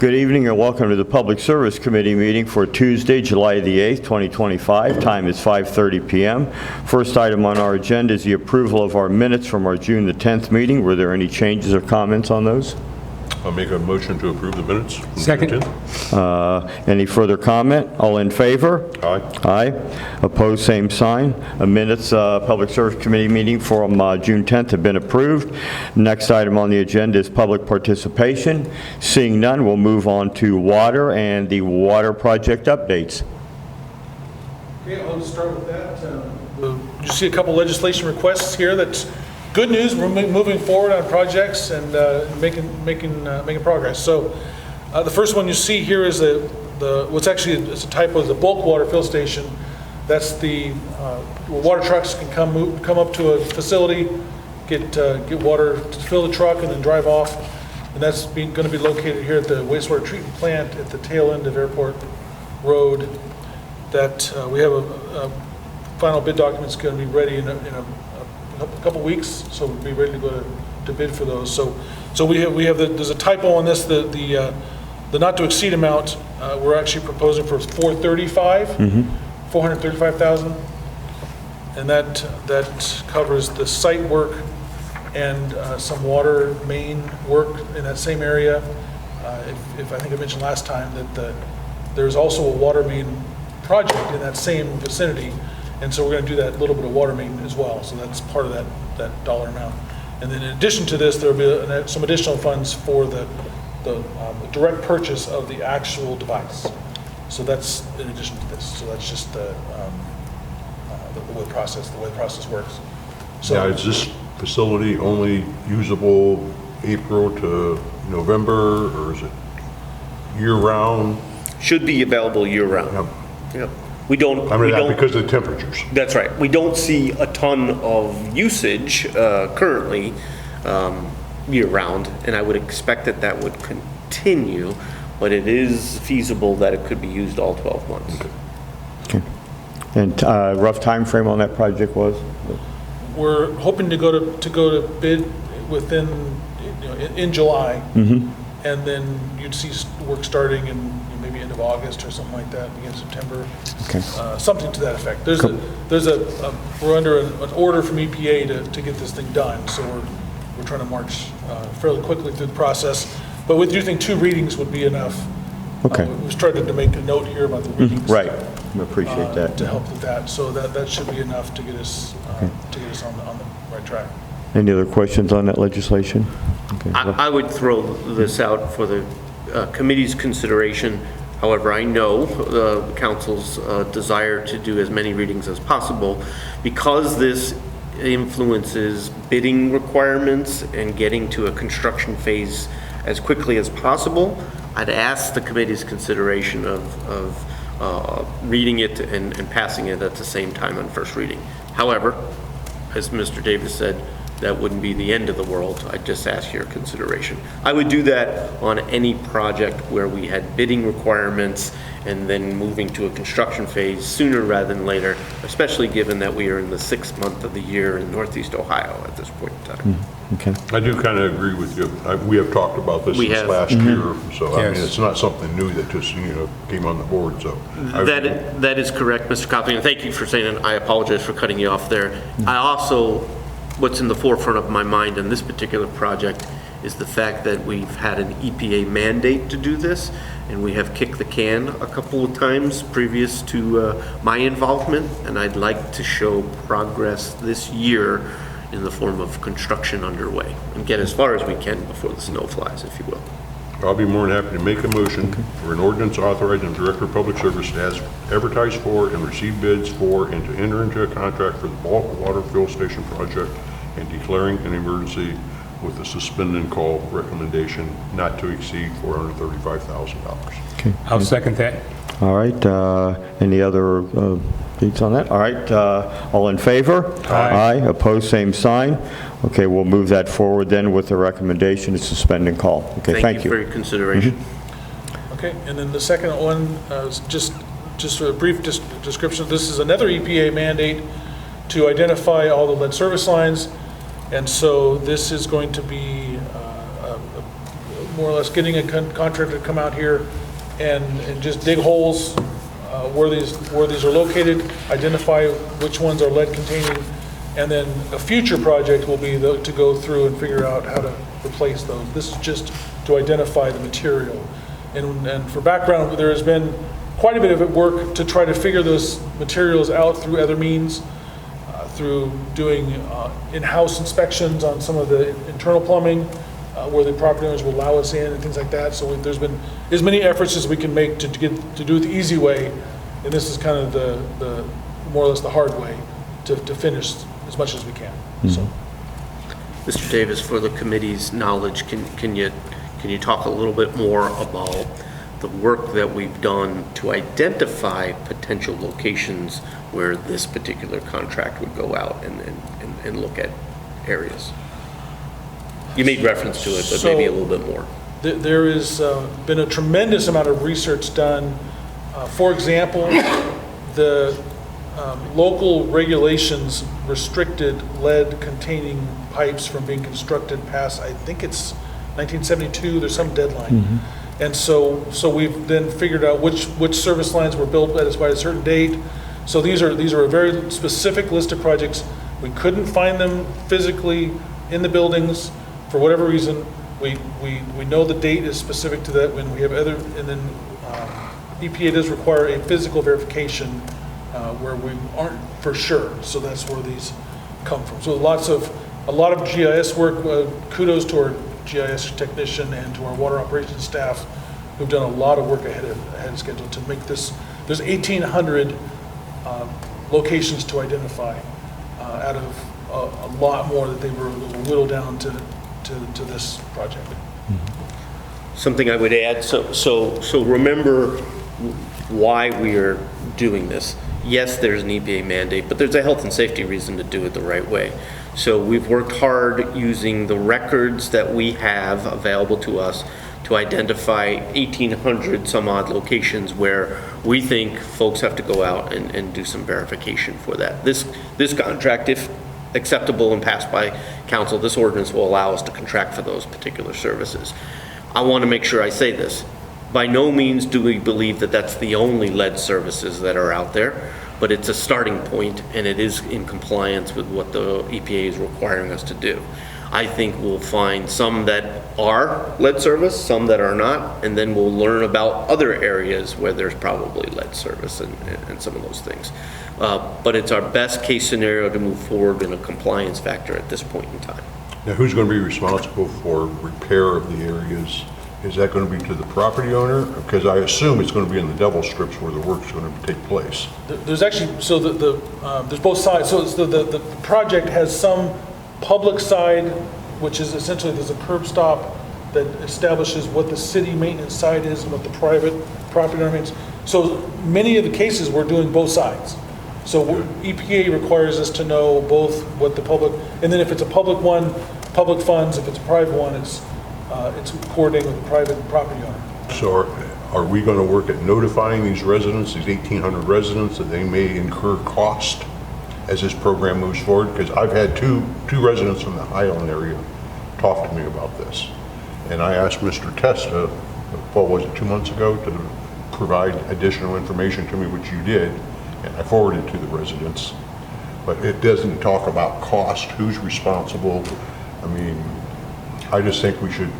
Good evening and welcome to the Public Service Committee meeting for Tuesday, July the 8th, 2025. Time is 5:30 p.m. First item on our agenda is the approval of our minutes from our June the 10th meeting. Were there any changes or comments on those? I'll make a motion to approve the minutes. Second. Any further comment? All in favor? Aye. Aye. Opposed, same sign. Minutes, Public Service Committee meeting from June 10th have been approved. Next item on the agenda is public participation. Seeing none, we'll move on to water and the water project updates. Okay, I'll just start with that. You see a couple legislation requests here. That's good news. We're moving forward on projects and making progress. So the first one you see here is what's actually it's a typo, is the bulk water fill station. That's the water trucks can come up to a facility, get water to fill the truck, and then drive off. And that's going to be located here at the wastewater treatment plant at the tail end of Airport Road. That we have a final bid document's going to be ready in a couple weeks, so we'll be ready to go to bid for those. So there's a typo on this. The not to exceed amount we're actually proposing for $435,000, and that covers the site work and some water main work in that same area. If I think I mentioned last time that there's also a water main project in that same vicinity. And so we're going to do that little bit of water main as well. So that's part of that dollar amount. And then in addition to this, there will be some additional funds for the direct purchase of the actual device. So that's in addition to this. So that's just the way the process works. So now, is this facility only usable April to November, or is it year-round? Should be available year-round. Yep. We don't because of the temperatures. That's right. We don't see a ton of usage currently year-round, and I would expect that would continue, but it is feasible that it could be used all 12 months. Okay. And rough time frame on that project was? We're hoping to go to bid within in July, and then you'd see work starting in maybe end of August or something like that, beginning of September. Okay. Something to that effect. We're under an order from EPA to get this thing done, so we're trying to march fairly quickly through the process. But we do think 2 readings would be enough. Okay. We started to make a note here about the readings. Right. I appreciate that. To help with that, so that should be enough to get us on the right track. Any other questions on that legislation? Okay. I would throw this out for the committee's consideration. However, I know the council's desire to do as many readings as possible. Because this influences bidding requirements and getting to a construction phase as quickly as possible, I'd ask the committee's consideration of reading it and passing it at the same time on first reading. However, as Mr. Davis said, that wouldn't be the end of the world. I'd just ask your consideration. I would do that on any project where we had bidding requirements and then moving to a construction phase sooner rather than later, especially given that we are in the 6th month of the year in Northeast Ohio at this point in time. Okay. I do kind of agree with you. We have talked about this since last year, so I mean, it's not something new that just came on the board. So that is correct, Mr. Copley, and thank you for saying that. I apologize for cutting you off there. I also, what's in the forefront of my mind in this particular project is the fact that we've had an EPA mandate to do this, and we have kicked the can a couple of times previous to my involvement, and I'd like to show progress this year in the form of construction underway and get as far as we can before the snow flies, if you will. I'll be more than happy to make a motion for an ordinance authorizing the Director of Public Service to advertise for and receive bids for and to enter into a contract for the bulk water fill station project and declaring an emergency with a suspend and call recommendation not to exceed $435,000. Okay. I'll second that. All right. Any other deeds on that? All right. All in favor? Aye. Aye. Opposed, same sign. Okay, we'll move that forward then with the recommendation to suspend and call. Okay, thank you. For your consideration. Okay, and then the second one is just a brief description. This is another EPA mandate to identify all the lead service lines, and so this is going to be more or less getting a contractor to come out here and just dig holes where these are located, identify which ones are lead containing, and then a future project will be to go through and figure out how to replace those. This is just to identify the material. And for background, there has been quite a bit of work to try to figure those materials out through other means, through doing in-house inspections on some of the internal plumbing, where the property owners will allow us in and things like that. So there's been as many efforts as we can make to do it the easy way, and this is kind of the more or less the hard way to finish as much as we can. So, Mr. Davis, for the committee's knowledge, can you talk a little bit more about the work that we've done to identify potential locations where this particular contract would go out and look at areas? You made reference to it, but maybe a little bit more. There has been a tremendous amount of research done. For example, the local regulations restricted lead-containing pipes from being constructed past, I think it's 1972, there's some deadline. And so we've then figured out which service lines were built by a certain date. So these are a very specific list of projects. We couldn't find them physically in the buildings for whatever reason. We know the date is specific to that when we have other, and then EPA does require a physical verification where we aren't for sure. So that's where these come from. So a lot of GIS work. Kudos to our GIS technician and to our water operations staff who've done a lot of work ahead of schedule to make this. There's 1,800 locations to identify out of a lot more that they were whittled down to this project. Something I would add, so remember why we are doing this. Yes, there's an EPA mandate, but there's a health and safety reason to do it the right way. So we've worked hard using the records that we have available to us to identify 1,800 some odd locations where we think folks have to go out and do some verification for that. This contract, if acceptable and passed by council, this ordinance will allow us to contract for those particular services. I want to make sure I say this. By no means do we believe that that's the only lead services that are out there, but it's a starting point and it is in compliance with what the EPA is requiring us to do. I think we'll find some that are lead service, some that are not, and then we'll learn about other areas where there's probably lead service and some of those things. But it's our best case scenario to move forward in a compliance factor at this point in time. Now, who's going to be responsible for repair of the areas? Is that going to be to the property owner? Because I assume it's going to be in the double strips where the work's going to take place. There's actually, so there's both sides. So it's the project has some public side, which is essentially there's a curb stop that establishes what the city maintenance side is and what the private property owner means. So many of the cases we're doing both sides. So EPA requires us to know both what the public, and then if it's a public one, public funds. If it's a private one, it's coordinating with the private property owner. So are we going to work at notifying these residents, these 1,800 residents, that they may incur cost as this program moves forward? Because I've had two residents from the Highland area talk to me about this. And I asked Mr. Testa, what was it, 2 months ago, to provide additional information to me, which you did, and I forwarded to the residents. But it doesn't talk about cost, who's responsible. I mean, I just think we should,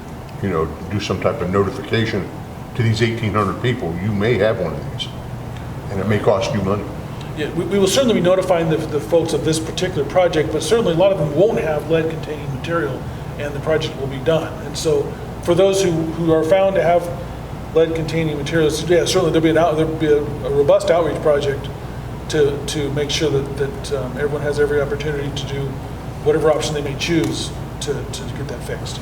do some type of notification to these 1,800 people. You may have one of these, and it may cost you money. Yeah, we will certainly be notifying the folks of this particular project, but certainly a lot of them won't have lead-containing material, and the project will be done. And so, for those who are found to have lead-containing materials, yeah, certainly there'll be a robust outreach project to make sure that everyone has every opportunity to do whatever option they may choose to get that fixed.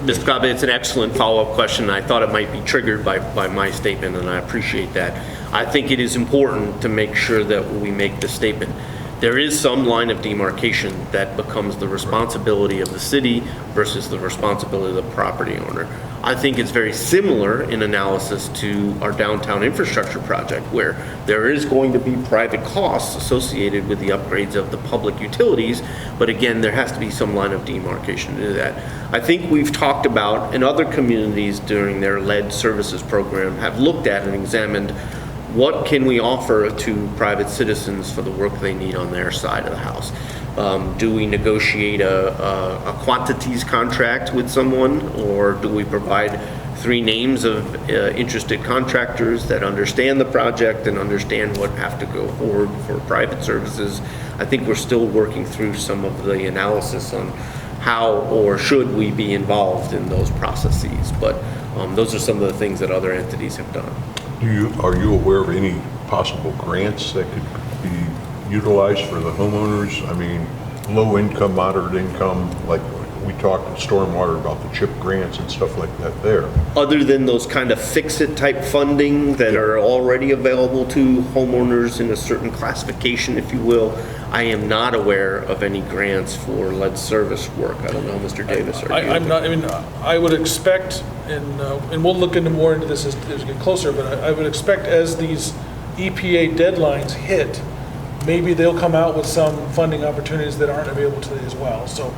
Mr. Cobb, it's an excellent follow-up question. I thought it might be triggered by my statement, and I appreciate that. I think it is important to make sure that we make this statement. there is some line of demarcation that becomes the responsibility of the city versus the responsibility of the property owner. I think it's very similar in analysis to our downtown infrastructure project, where there is going to be private costs associated with the upgrades of the public utilities, but again, there has to be some line of demarcation to do that. I think we've talked about, and other communities during their lead services program have looked at and examined what can we offer to private citizens for the work they need on their side of the house. Do we negotiate a quantities contract with someone, or do we provide 3 names of interested contractors that understand the project and understand what have to go forward for private services? I think we're still working through some of the analysis on how or should we be involved in those processes, but those are some of the things that other entities have done. Are you aware of any possible grants that could be utilized for the homeowners? I mean, low income, moderate income, like we talked in stormwater about the CHIP grants and stuff like that there. Other than those kind of fix-it type funding that are already available to homeowners in a certain classification, if you will, I am not aware of any grants for lead service work. I don't know, Mr. Davis. I'm not, I mean, I would expect, and we'll look into more into this as we get closer, but I would expect as these EPA deadlines hit, maybe they'll come out with some funding opportunities that aren't available today as well. So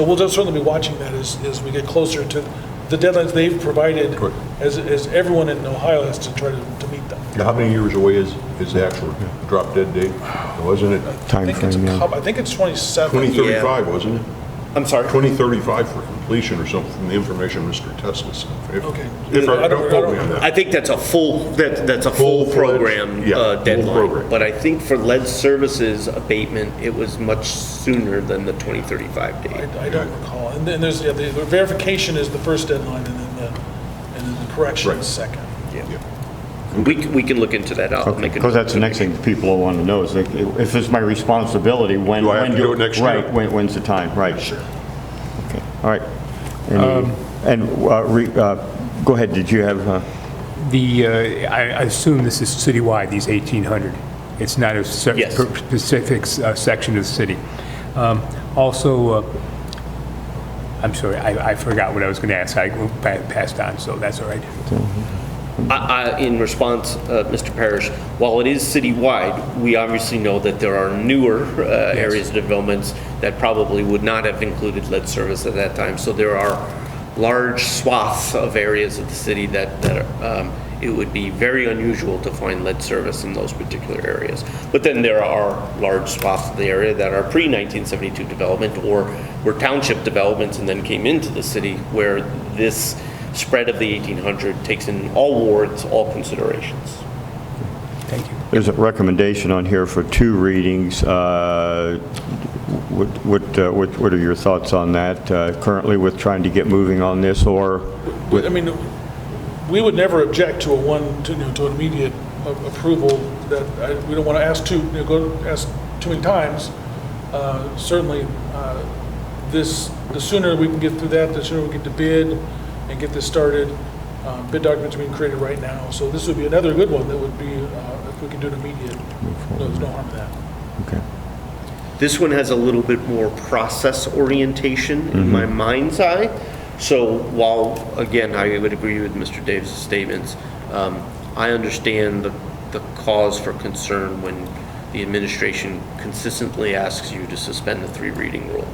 we'll just certainly be watching that as we get closer to the deadlines they've provided, Correct. as everyone in Ohio has to try to meet them. Now, how many years away is the actual drop dead date? Wasn't it Time frame, yeah. I think it's 27. 2035, wasn't it? I'm sorry? 2035 for completion or something from the information Mr. Testa sent. Okay. If I I don't- don't quote me on that. I think that's a full program full deadline. program. But I think for lead services abatement, it was much sooner than the 2035 date. I don't recall. And then there's, the verification is the first deadline, and then the correction is second. Yeah. We can look into that. I'll make a Because note. that's the next thing people will want to know is, like, if it's my responsibility, when... Do I have to do it next year? Right, when's the time, right. Sure. Okay, all right. Go ahead, did you have... I assume this is citywide, these 1,800. It's not a Yes. specific section of the city. Also, I'm sorry, I forgot what I was going to ask. I passed on, so that's all right. In response, Mr. Parrish, while it is citywide, we obviously know that there are newer areas of developments that probably would not have included lead service at that time. So there are large swaths of areas of the city that it would be very unusual to find lead service in those particular areas. But then there are large swaths of the area that are pre-1972 development or were township developments and then came into the city, where this spread of the 1,800 takes in all wards, all considerations. Thank you. There's a recommendation on here for 2 readings. What are your thoughts on that, currently with trying to get moving on this, or? I mean, we would never object to to an immediate approval. That we don't want to ask ask too many times. Certainly, the sooner we can get through that, the sooner we get to bid and get this started. Bid documents are being created right now, so this would be another good one that would be, if we can do it immediate, there's no harm in that. Okay. This one has a little bit more process orientation in my mind's eye. So while, again, I would agree with Mr. Davis' statements, I understand the cause for concern when the administration consistently asks you to suspend the 3-reading rule.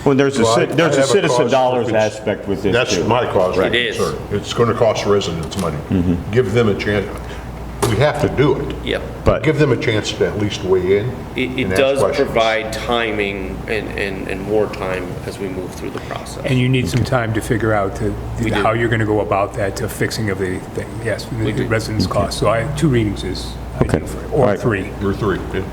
Well, there's Well, I a have citizen cause dollars for aspect with this, That's too. my cause for It is. concern. It's going to cost residents money. Give them a chance. We have to do it. Yep. But Give them a chance to at least weigh in. It and ask does questions. provide timing and more time as we move through the process. And you need some time to figure out We do. how you're going to go about that, to fixing of the thing. Yes, the do. residence costs. So 2 readings is ideal for it, All or right. 3. You're 3, yeah.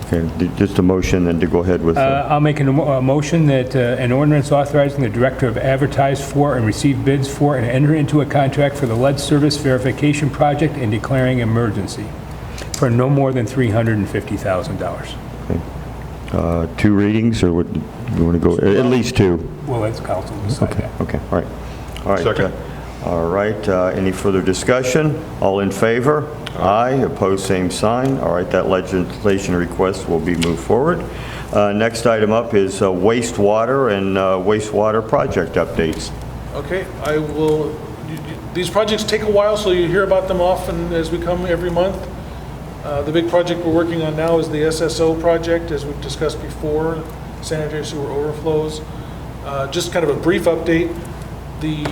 Okay, just a motion then to go ahead with... I'll make a motion that an ordinance authorizing the director of advertise for and receive bids for and enter into a contract for the lead service verification project and declaring emergency for no more than $350,000. 2 readings, or would you want to go, at least 2? Well, that's council decide that. Okay, all right. Second. All right, any further discussion? All in favor? Aye. Opposed, same sign. All right, that legislation request will be moved forward. Next item up is wastewater and wastewater project updates. Okay, I will, these projects take a while, so you hear about them often as we come every month. The big project we're working on now is the SSO project, as we've discussed before, sanitary sewer overflows. Just kind of a brief update. The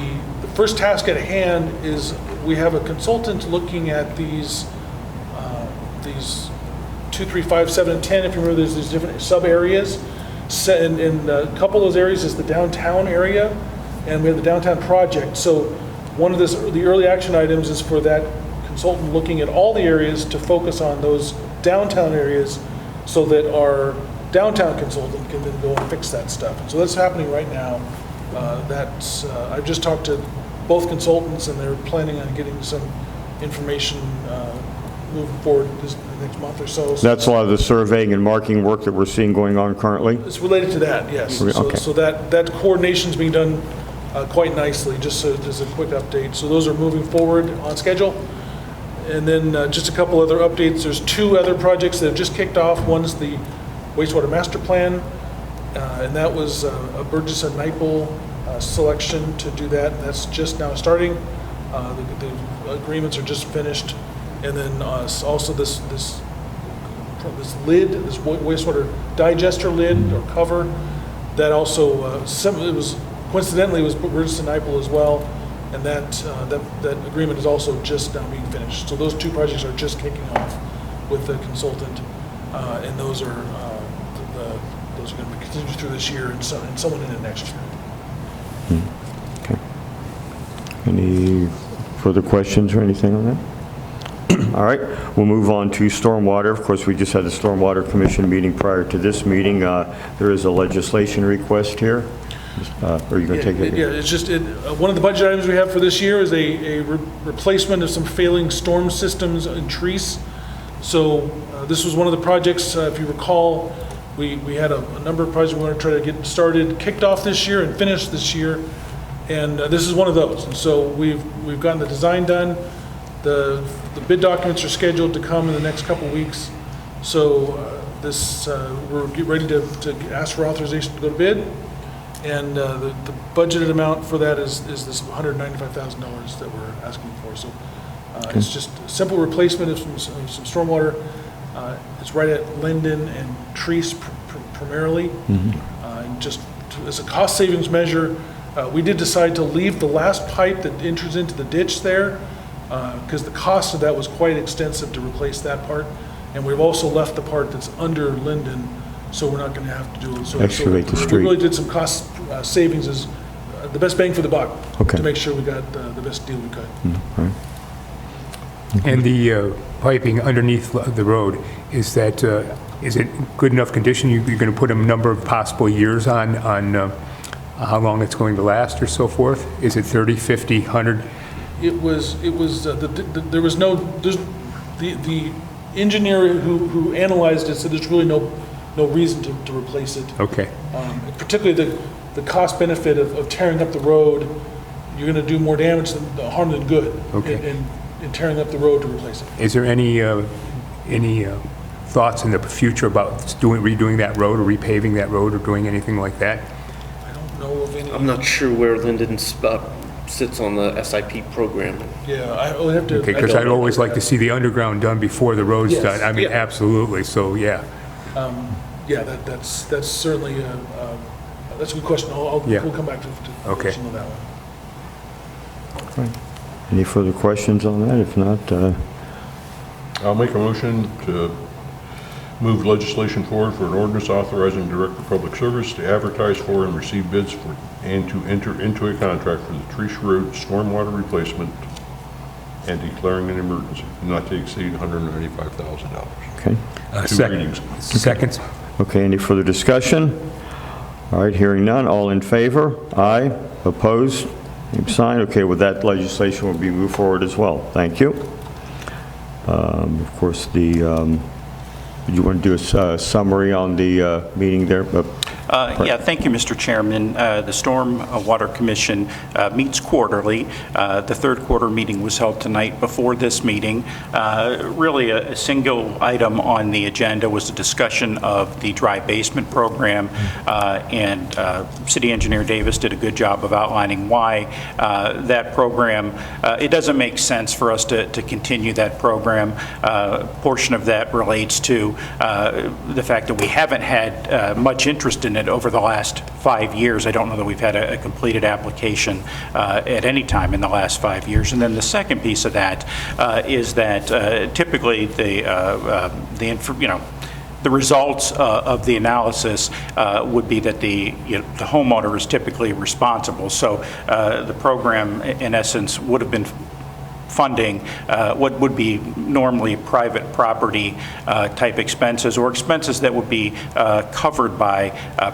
first task at hand is we have a consultant looking at these 2, 3, 5, 7, and 10. If you remember, there's these different sub-areas. And a couple of those areas is the downtown area, and we have the downtown project. So one of the early action items is for that consultant looking at all the areas to focus on those downtown areas so that our downtown consultant can then go and fix that stuff. And so that's happening right now. I've just talked to both consultants, and they're planning on getting some information moving forward the next month or so. That's a lot of the surveying and marking work that we're seeing going on currently? It's related to that, yes. Okay. So that coordination's being done quite nicely, just so there's a quick update. So those are moving forward on schedule. And then just a couple other updates. There's 2 other projects that have just kicked off. One's the wastewater master plan, and that was a Burgess and Nyepel selection to do that. And that's just now starting. The agreements are just finished. And then also this lid, this wastewater digester lid or cover, that also, coincidentally, was Burgess and Nyepel as well. And that agreement is also just now being finished. So those 2 projects are just kicking off with the consultant, and those are going to continue through this year and someone in it next year. Okay. Any further questions or anything on that? All right, we'll move on to stormwater. Of course, we just had the Stormwater Commission meeting prior to this meeting. There is a legislation request here. Are you going to take it? Yeah, it's just, one of the budget items we have for this year is a replacement of some failing storm systems in Treese. So this was one of the projects, if you recall, we had a number of projects we want to try to get started, kicked off this year and finished this year. And this is one of those. And so we've gotten the design done. The bid documents are scheduled to come in the next couple weeks. So we're getting ready to ask for authorization to go to bid. And the budgeted amount for that is this $195,000 that we're asking for. So it's just a simple replacement of some stormwater. It's right at Linden and Treese primarily. And just as a cost savings measure, we did decide to leave the last pipe that enters into the ditch there, because the cost of that was quite extensive to replace that part. And we've also left the part that's under Linden, so we're not going to have to do it. So excavate the street. We really did some cost savings as the best bang for the buck, okay, to make sure we got the best deal we could. All right. And the piping underneath the road, is it good enough condition? You're going to put a number of possible years on how long it's going to last or so forth? Is it 30, 50, 100? There was no, the engineer who analyzed it said there's really no reason to replace it. Okay. Particularly the cost benefit of tearing up the road, you're going to do more damage than harm than good. Okay. In tearing up the road to replace it. Is there any thoughts in the future about redoing that road or repaving that road or doing anything like that? I don't know of any. I'm not sure where Linden sits on the SIP program. Yeah, I would have to. Okay, because I'd always like to see the underground done before the road's Yes, done. I mean, yeah. absolutely, so, yeah. Yeah, that's certainly that's a good question. Yeah. We'll come back to Okay. question on that one. Right. Any further questions on that? If not, I'll make a motion to move legislation forward for an ordinance authorizing the Director of Public Service to advertise for and receive bids for and to enter into a contract for the Treese Road stormwater replacement and declaring an emergency, not to exceed $195,000. okay. Two readings. Second. Okay, any further discussion? All right, hearing none, all in favor? Aye. Opposed? Same sign. Okay, with that, legislation will be moved forward as well. Thank you. Of course, you want to do a summary on the meeting there? Yeah, thank you, Mr. Chairman. The Storm Water Commission meets quarterly. The third quarter meeting was held tonight before this meeting. Really, a single item on the agenda was the discussion of the dry basement program, and City Engineer Davis did a good job of outlining why that program, it doesn't make sense for us to continue that program. A portion of that relates to the fact that we haven't had much interest in it over the last 5 years. I don't know that we've had a completed application at any time in the last 5 years. And then the second piece of that is that typically the results of the analysis would be that the homeowner is typically responsible. So the program, in essence, would have been funding what would be normally private property type expenses, or expenses that would be covered by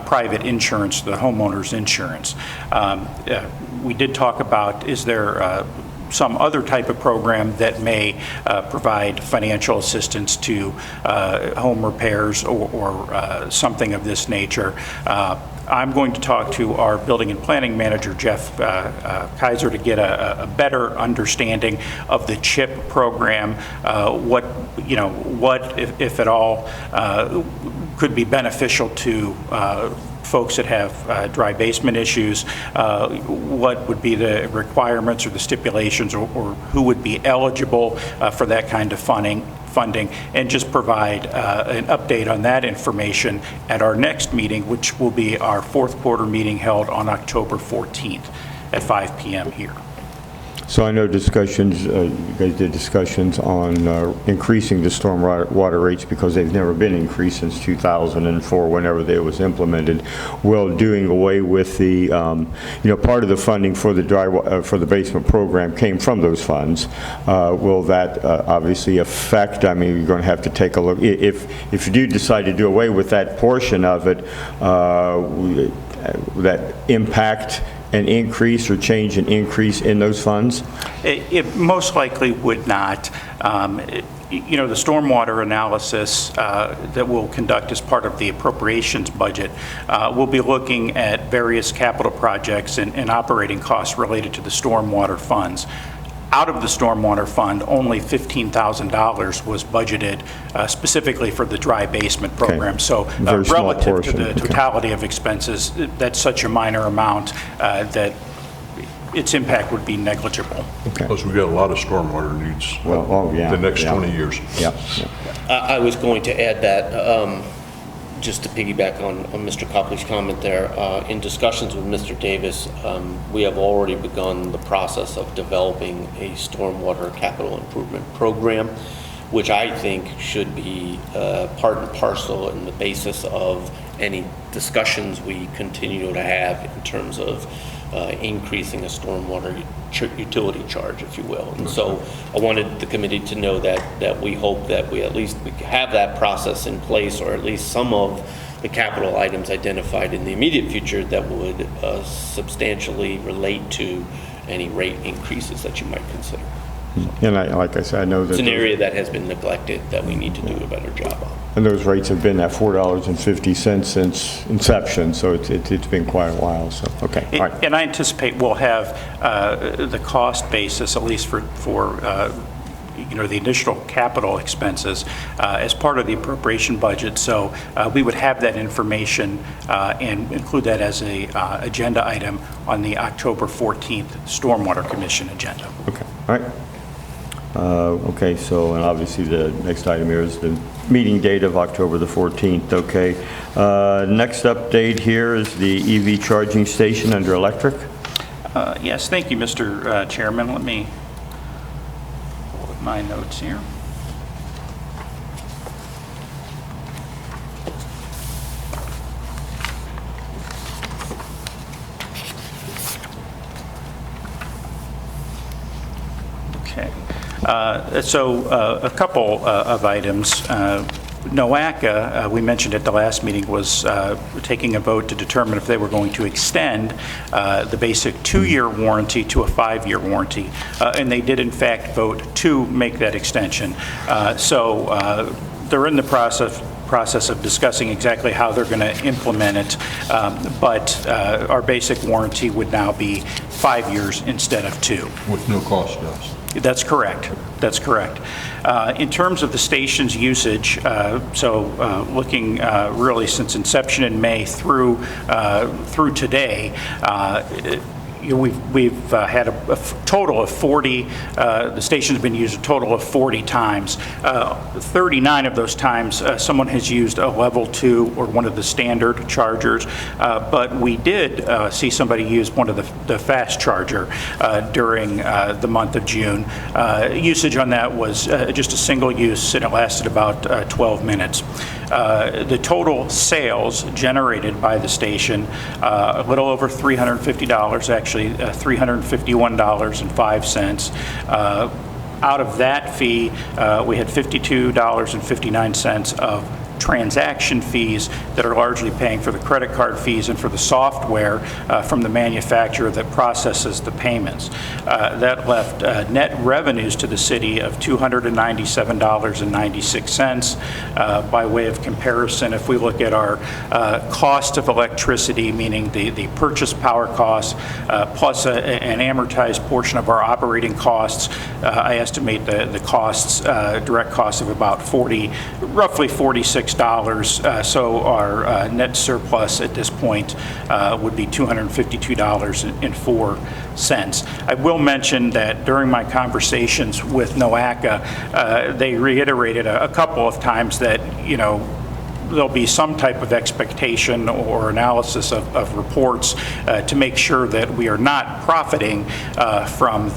private insurance, the homeowner's insurance. We did talk about, is there some other type of program that may provide financial assistance to home repairs or something of this nature. I'm going to talk to our building and planning manager, Jeff Kaiser, to get a better understanding of the CHIP program, what, if at all, could be beneficial to folks that have dry basement issues, what would be the requirements or the stipulations, or who would be eligible for that kind of funding, and just provide an update on that information at our next meeting, which will be our fourth quarter meeting held on October 14th at 5 p.m. here. So I know discussions, you guys did discussions on increasing the storm water rates because they've never been increased since 2004, whenever they was implemented. Well, doing away with the, part of the funding for the for the basement program came from those funds. Will that obviously affect? I mean, you're going to have to take a look. If you do decide to do away with that portion of it, that impact an increase or change an increase in those funds? It most likely would not. The stormwater analysis that we'll conduct as part of the appropriations budget will be looking at various capital projects and operating costs related to the stormwater funds. Out of the stormwater fund, only $15,000 was budgeted specifically for the dry basement program. Okay. So relative to the totality of expenses, that's such a minor amount that its impact would be negligible. Okay. Plus, we've got a lot of stormwater needs the next 20 years. Yeah. I was going to add that, just to piggyback on Mr. Copley's comment there, in discussions with Mr. Davis, we have already begun the process of developing a stormwater capital improvement program, which I think should be part and parcel in the basis of any discussions we continue to have in terms of increasing a stormwater utility charge, if you will. And so I wanted the committee to know that we hope that we at least have that process in place, or at least some of the capital items identified in the immediate future that would substantially relate to any rate increases that you might consider. And like I said, I know that it's an area that has been neglected that we need to do a better job on. And those rates have been at $4.50 since inception, so it's been quite a while. So okay, all right. And I anticipate we'll have the cost basis, at least for the initial capital expenses, as part of the appropriation budget. So we would have that information and include that as a agenda item on the October 14th Stormwater Commission agenda. Okay, all right. Okay, so and obviously the next item here is the meeting date of October the 14th. Okay. Next update here is the EV charging station under electric. Yes, thank you, Mr. Chairman. Let me pull up my notes here. Okay. So a couple of items. NOACA, we mentioned at the last meeting, was taking a vote to determine if they were going to extend the basic 2-year warranty to a 5-year warranty, and they did in fact vote to make that extension. So they're in the process process of discussing exactly how they're going to implement it, but our basic warranty would now be 5 years instead of 2. With no cost to us. That's correct. That's correct. In terms of the station's usage, looking really since inception in May through today, we've had a total of 40, the station's been used a total of 40 times. 39 of those times, someone has used a level 2 or one of the standard chargers, but we did see somebody use one of the fast charger during the month of June. Usage on that was just a single use, and it lasted about 12 minutes. The total sales generated by the station, a little over $350, actually $351.05. Out of that fee, we had $52.59 of transaction fees that are largely paying for the credit card fees and for the software from the manufacturer that processes the payments. That left net revenues to the city of $297.96. By way of comparison, if we look at our cost of electricity, meaning the purchase power costs, plus an amortized portion of our operating costs, I estimate the costs, direct costs of about roughly $46. So our net surplus at this point would be $252.04. I will mention that during my conversations with NOACA, they reiterated a couple of times that, there'll be some type of expectation or analysis of reports to make sure that we are not profiting from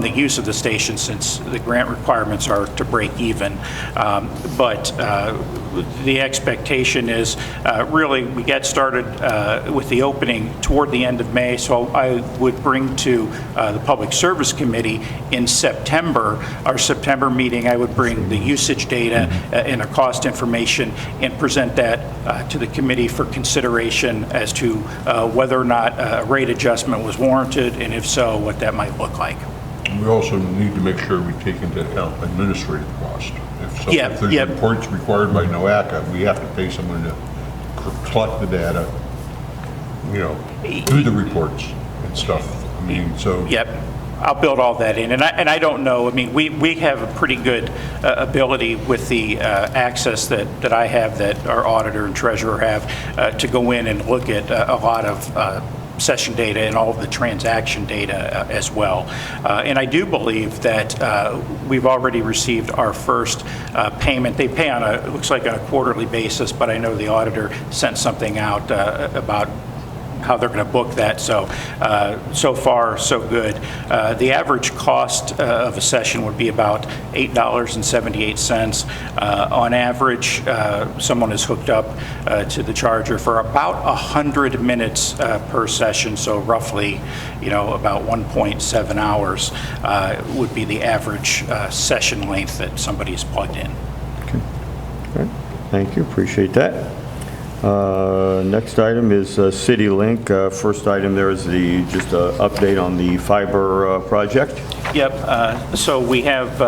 the use of the station, since the grant requirements are to break even. But the expectation is really we get started with the opening toward the end of May, so I would bring to the Public Service Committee in September, our September meeting, I would bring the usage data and the cost information and present that to the committee for consideration as to whether or not a rate adjustment was warranted, and if so, what that might look like. We also need to make sure we take into account administrative cost. If there's reports required by NOACA, we have to pay someone to collect the data, do the reports and stuff. Yep. I'll build all that in, and I don't know. We have a pretty good ability with the access that I have, that our auditor and treasurer have, to go in and look at a lot of session data and all of the transaction data as well. And I do believe that we've already received our first payment. They pay on it looks like on a quarterly basis, but I know the auditor sent something out about how they're going to book that. So far, so good. The average cost of a session would be about $8.78. On average, someone is hooked up to the charger for about 100 minutes per session, so roughly, about 1.7 hours would be the average session length that somebody's plugged in. Okay. All right. Thank you. Appreciate that. Next item is CityLink. First item there is just an update on the fiber project. Yep. So we have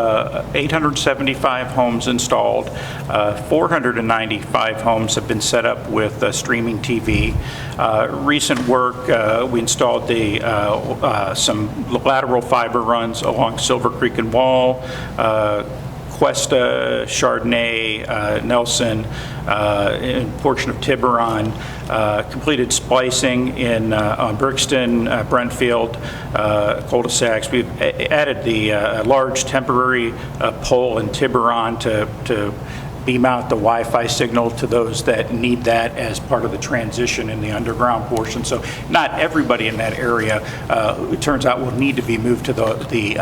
875 homes installed. 495 homes have been set up with streaming TV. Recent work, we installed some lateral fiber runs along Silver Creek and Wall, Cuesta, Chardonnay, Nelson, and a portion of Tiburon, completed splicing on Brixton, Brentfield, cul-de-sacs. We've added the large temporary pole in Tiburon to beam out the Wi-Fi signal to those that need that as part of the transition in the underground portion. So not everybody in that area, it turns out, will need to be moved to the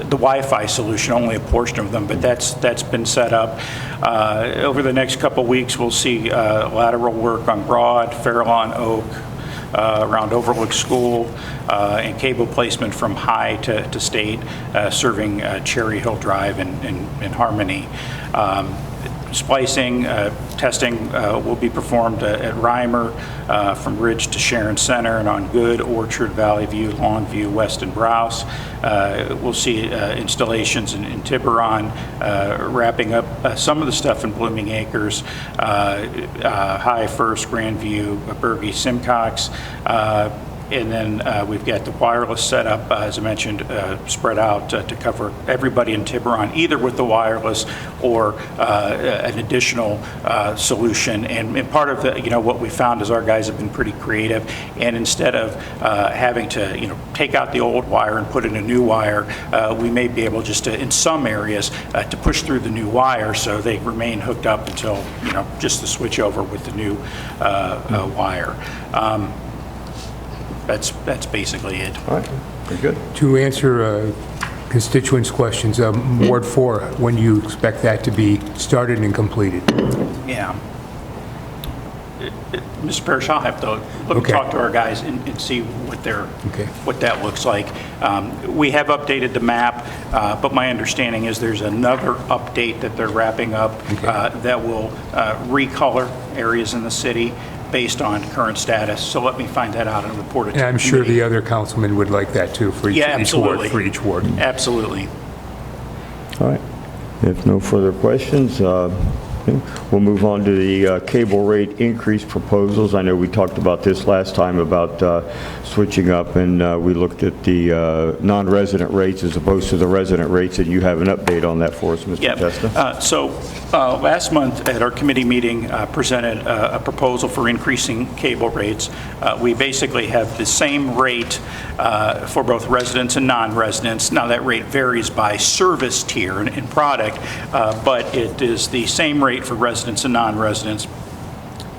Wi-Fi solution, only a portion of them, but that's been set up. Over the next couple weeks, we'll see lateral work on Broad, Fairlawn, Oak, around Overlook School, and cable placement from High to State, serving Cherry Hill Drive and Harmony. Splicing, testing will be performed at Reimer, from Ridge to Sharon Center, and on Good, Orchard, Valley View, Longview, West, and Browse. We'll see installations in Tiburon, wrapping up some of the stuff in Blooming Acres, High First, Grandview, Berge, Simcox. And then we've got the wireless setup, as I mentioned, spread out to cover everybody in Tiburon, either with the wireless or an additional solution. And part of the, what we found is our guys have been pretty creative, and instead of having to, take out the old wire and put in a new wire, we may be able just to, in some areas, to push through the new wire so they remain hooked up until, just the switch over with the new wire. That's basically it. All right, very good. To answer constituents' questions, Ward 4, when do you expect that to be started and completed? Yeah. Mr. Parrish, I'll have to Okay. talk to our guys and see what Okay. what that looks like. We have updated the map, but my understanding is there's another update that they're wrapping up that will recolor areas in the city based on current status. So let me find that out and report it to And the I'm sure committee. the other councilmen would like that too, for each ward. absolutely. For each ward. Absolutely. All right. If no further questions, we'll move on to the cable rate increase proposals. I know we talked about this last time about switching up, and we looked at the non-resident rates as opposed to the resident rates, and you have an update on that for us, Mr. Testa. So last month at our committee meeting, presented a proposal for increasing cable rates. We basically have the same rate for both residents and non-residents. Now that rate varies by service tier and product, but it is the same rate for residents and non-residents.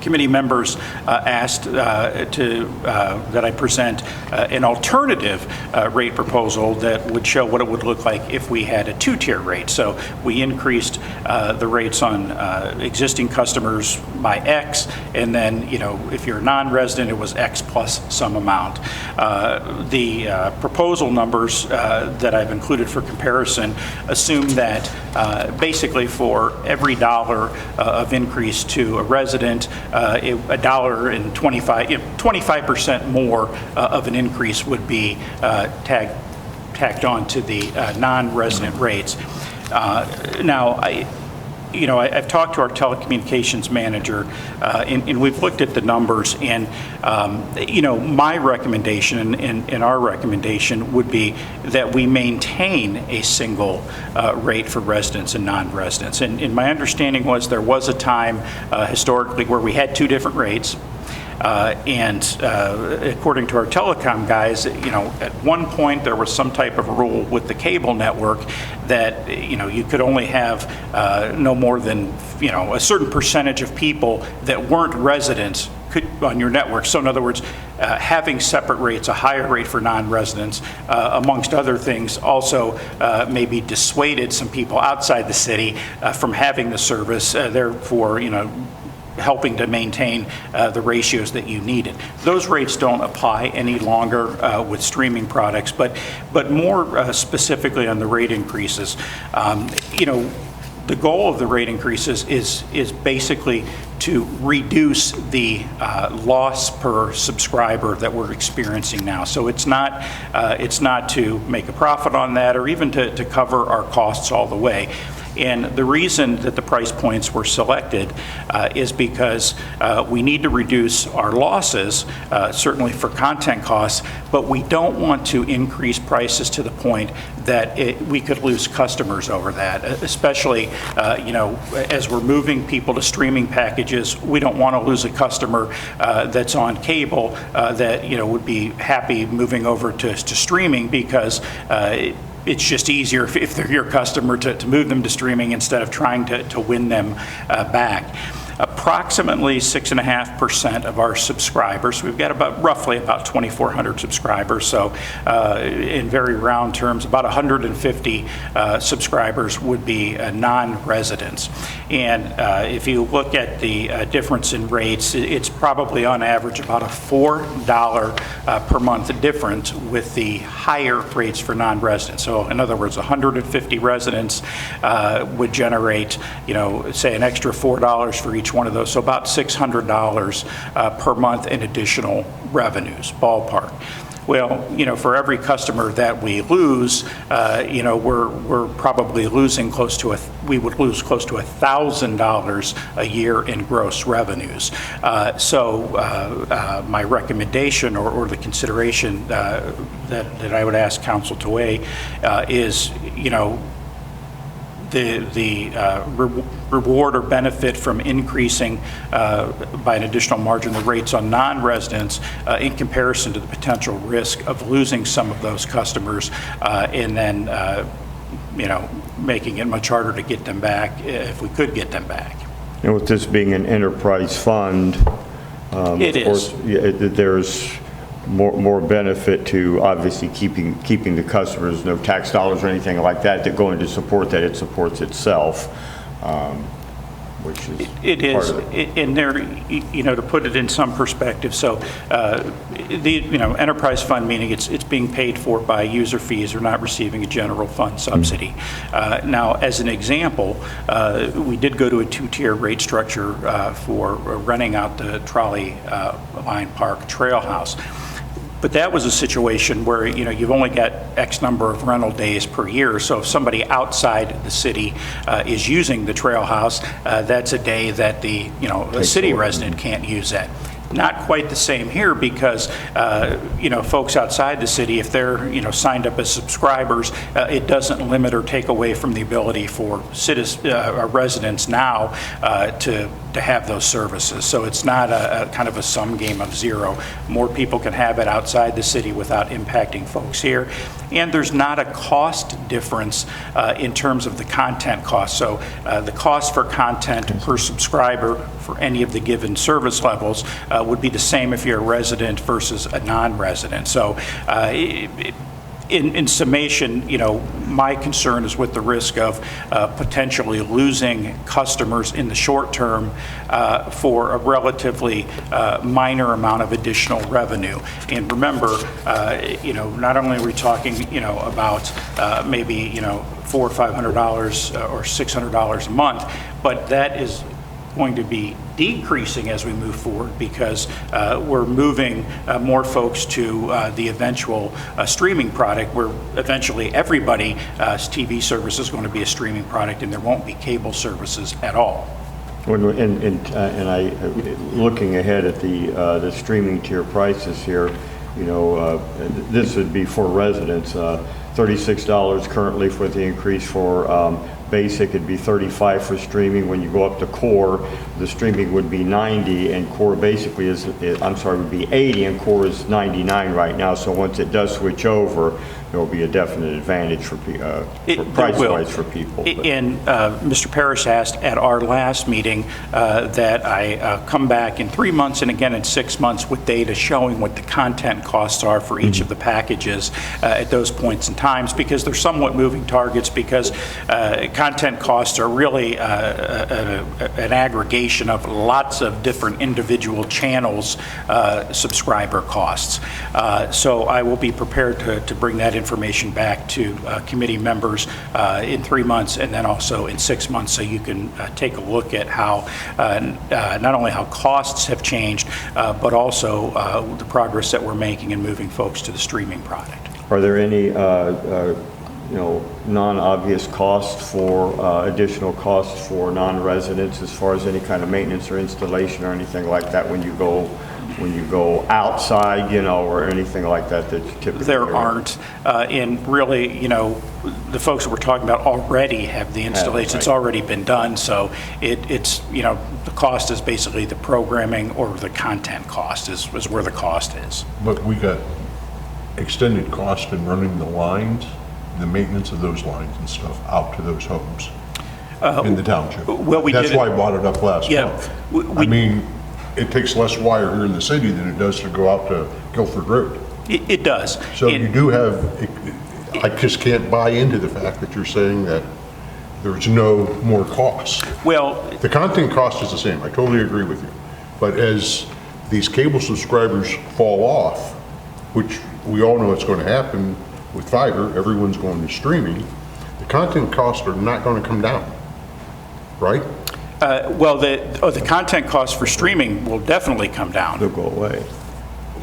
Committee members asked that I present an alternative rate proposal that would show what it would look like if we had a two-tier rate. So we increased the rates on existing customers by X, and then, if you're a non-resident, it was X plus some amount. The proposal numbers that I've included for comparison assume that basically for every dollar of increase to a resident, $1.25 more of an increase would be tacked on to the non-resident rates. Now, I've talked to our telecommunications manager, and we've looked at the numbers, and, my recommendation and our recommendation would be that we maintain a single rate for residents and non-residents. And my understanding was there was a time historically where we had two different rates. According to our telecom guys, at one point there was some type of rule with the cable network that, you could only have no more than, a certain percentage of people that weren't residents on your network. So in other words, having separate rates, a higher rate for non-residents, amongst other things, also maybe dissuaded some people outside the city from having the service, therefore, helping to maintain the ratios that you needed. Those rates don't apply any longer with streaming products, but more specifically on the rate increases, the goal of the rate increases is basically to reduce the loss per subscriber that we're experiencing now. So it's not to make a profit on that or even to cover our costs all the way. And the reason that the price points were selected is because we need to reduce our losses, certainly for content costs, but we don't want to increase prices to the point that we could lose customers over that, especially, as we're moving people to streaming packages. We don't want to lose a customer that's on cable that, would be happy moving over to streaming because it's just easier if they're your customer to move them to streaming instead of trying to win them back. approximately 6.5% of our subscribers. We've got roughly about 2,400 subscribers, so in very round terms, about 150 subscribers would be non-residents. And if you look at the difference in rates, it's probably on average about a $4 per month difference with the higher rates for non-residents. So in other words, 150 residents would generate, say an extra $4 for each one of those, so about $600 per month in additional revenues, ballpark. Well, for every customer that we lose, we're probably losing we would lose close to $1,000 a year in gross revenues. So my recommendation or the consideration that I would ask council to weigh is, the reward or benefit from increasing by an additional margin the rates on non-residents in comparison to the potential risk of losing some of those customers and then, making it much harder to get them back if we could get them back. And with this being an enterprise fund, It of course, there's more benefit to obviously keeping the customers, no tax dollars or anything like that go into support that. It supports itself, which is It is, part of it. and there, to put it in some perspective, so the enterprise fund, meaning it's being paid for by user fees or not receiving a general fund subsidy. Now, as an example, we did go to a two-tier rate structure for renting out the trolley line park trail house. But that was a situation where, you've only got X number of rental days per year. So if somebody outside the city is using the trail house, that's a day that the city resident can't use that. Not quite the same here because, folks outside the city, if they're, signed up as subscribers, it doesn't limit or take away from the ability for residents now to have those services. So it's not a kind of a sum game of zero. More people can have it outside the city without impacting folks here. And there's not a cost difference in terms of the content cost. So the cost for content per subscriber for any of the given service levels would be the same if you're a resident versus a non-resident. So in summation, my concern is with the risk of potentially losing customers in the short term for a relatively minor amount of additional revenue. And remember, not only are we talking, about maybe, $400 or $500 or $600 a month, but that is going to be decreasing as we move forward because we're moving more folks to the eventual streaming product where eventually everybody's TV service is going to be a streaming product and there won't be cable services at all. And I, looking ahead at the streaming tier prices here, this would be for residents, $36 currently for the increase for basic. It'd be $35 for streaming. When you go up to core, the streaming would be $90, and core basically would be $80, and core is $99 right now. So once it does switch over, there will be a definite advantage for price-wise for people. And Mr. Parrish asked at our last meeting that I come back in 3 months and again in 6 months with data showing what the content costs are for each of the packages at those points in times, because they're somewhat moving targets, because content costs are really an aggregation of lots of different individual channels subscriber costs. So I will be prepared to bring that information back to committee members in 3 months and then also in 6 months, so you can take a look at how not only how costs have changed, but also the progress that we're making in moving folks to the streaming product. Are there any non-obvious costs for additional costs for non-residents as far as any kind of maintenance or installation or anything like that when you go outside, or anything like that that you typically There aren't, and really, the folks that we're talking about already have the installation. It's already been done, so it's the cost is basically the programming or the content cost is where the cost is. But we got extended cost in running the lines, the maintenance of those lines and stuff out to those homes. in the township. well, we That's did it- why I brought it up last Yeah, month. we- I mean, it takes less wire here in the city than it does to go out to Guilford Road. It does. So And- you do have, I just can't buy into the fact that you're saying that there's no more cost. Well, The content cost is the same, I totally agree with you. But as these cable subscribers fall off, which we all know it's going to happen with fiber, everyone's going to streaming, the content costs are not going to come down, right? well, the content costs for streaming will definitely come down. They'll go away.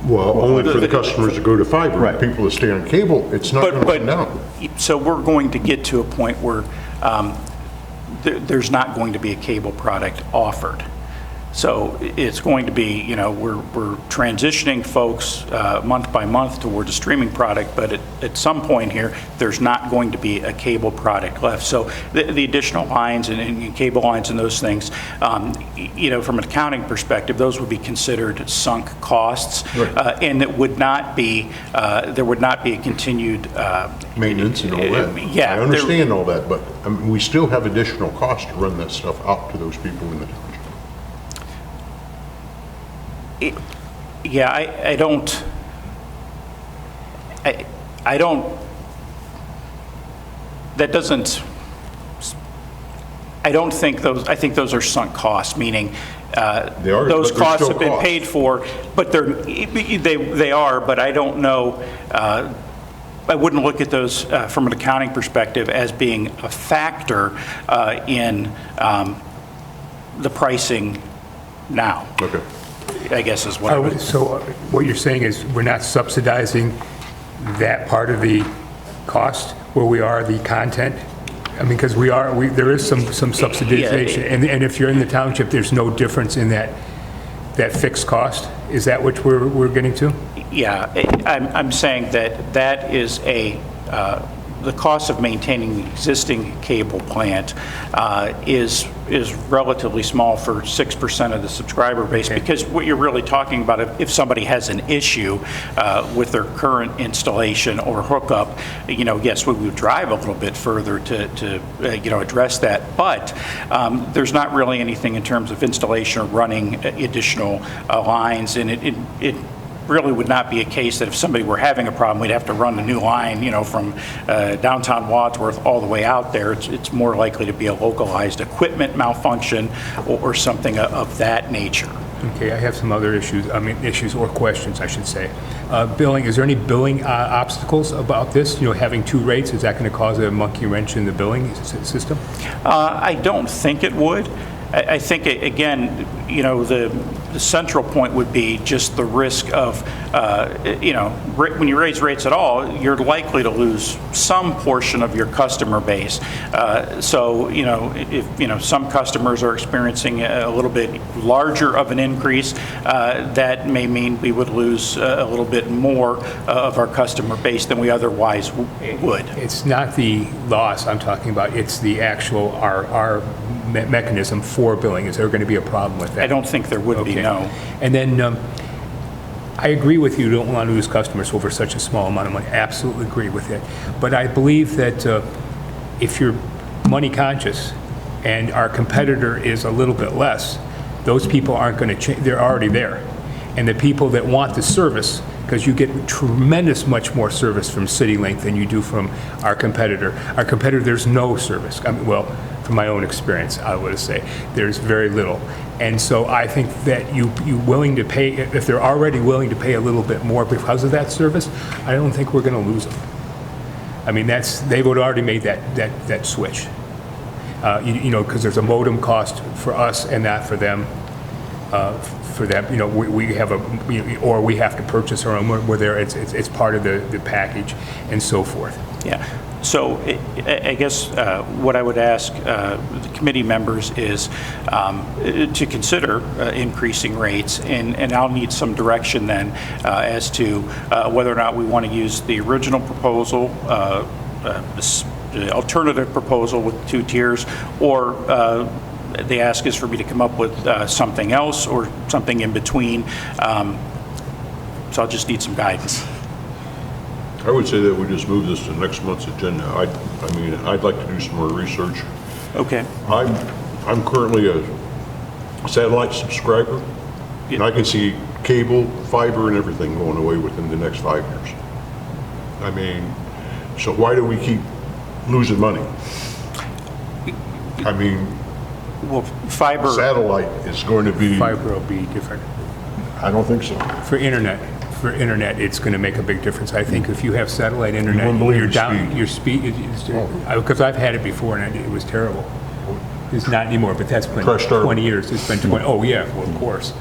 Well, only for the customers that go to fiber. Right. People that stay on cable, it's not going to come down. So we're going to get to a point where there's not going to be a cable product offered. So it's going to be, we're transitioning folks month by month towards a streaming product, but at some point here, there's not going to be a cable product left. So the additional lines and cable lines and those things, from an accounting perspective, those would be considered sunk costs. Right. And it would not be, there would not be a continued Maintenance and all that. Yeah, I understand all that, but we still have additional costs to run that stuff out to those people in the township. Yeah, I don't, that doesn't, I don't think those, I think those are sunk costs, meaning those but they're costs still have been costs. paid for, but they are, but I don't know, I wouldn't look at those from an accounting perspective as being a factor in the pricing now. Okay. I guess is what I would. So what you're saying is we're not subsidizing that part of the cost where we are the content? I mean, because there is some subsidization. And if you're in the township, there's no difference in that fixed cost? Is that what we're getting to? Yeah, I'm saying that is the cost of maintaining the existing cable plant is relatively small for 6% of the subscriber base, because what you're really talking about, if somebody has an issue with their current installation or hookup, yes, we would drive a little bit further to address that, but there's not really anything in terms of installation or running additional lines, and it really would not be a case that if somebody were having a problem, we'd have to run a new line, from downtown Wadsworth all the way out there. It's more likely to be a localized equipment malfunction or something of that nature. Okay, I have some other issues or questions, I should say. Billing, is there any billing obstacles about this? Having two rates, is that going to cause a monkey wrench in the billing system? I don't think it would. I think, again, the central point would be just the risk of, when you raise rates at all, you're likely to lose some portion of your customer base. So, if, some customers are experiencing a little bit larger of an increase, that may mean we would lose a little bit more of our customer base than we otherwise would. It's not the loss I'm talking about, it's the actual, our mechanism for billing. Is there going to be a problem with that? I don't think there would be, no. And then I agree with you don't want to lose customers over such a small amount of money. Absolutely agree with it. But I believe that if you're money conscious and our competitor is a little bit less, those people aren't going to change. They're already there. And the people that want the service, because you get tremendous much more service from CityLink than you do from our competitor. Our competitor, there's no service. I mean, well, from my own experience, I would say there's very little. And so I think that you willing to pay, if they're already willing to pay a little bit more because of that service, I don't think we're going to lose them. I mean, they would already made that switch. Because there's a modem cost for us and not for them. For them, we have or we have to purchase our own. We're there. It's part of the package and so forth. Yeah. So I guess what I would ask the committee members is to consider increasing rates, and I'll need some direction then as to whether or not we want to use the original proposal, the alternative proposal with 2 tiers, or the ask is for me to come up with something else or something in between. So I'll just need some guidance. I would say that we just move this to next month's agenda. I mean, I'd like to do some more research Okay. I'm currently a satellite subscriber, and I can see cable, fiber, and everything going away within the next 5 years. I mean, so why do we keep losing money? I mean, Well, fiber, satellite is going to be, Fiber will be different. I don't think so. For internet, it's going to make a big difference. I think if you have satellite internet, wouldn't believe you're the down, speed. your speed, because I've had it before and it was terrible. It's not anymore, but that's been Press start. 20 years. It's been 20, oh yeah, well, of course.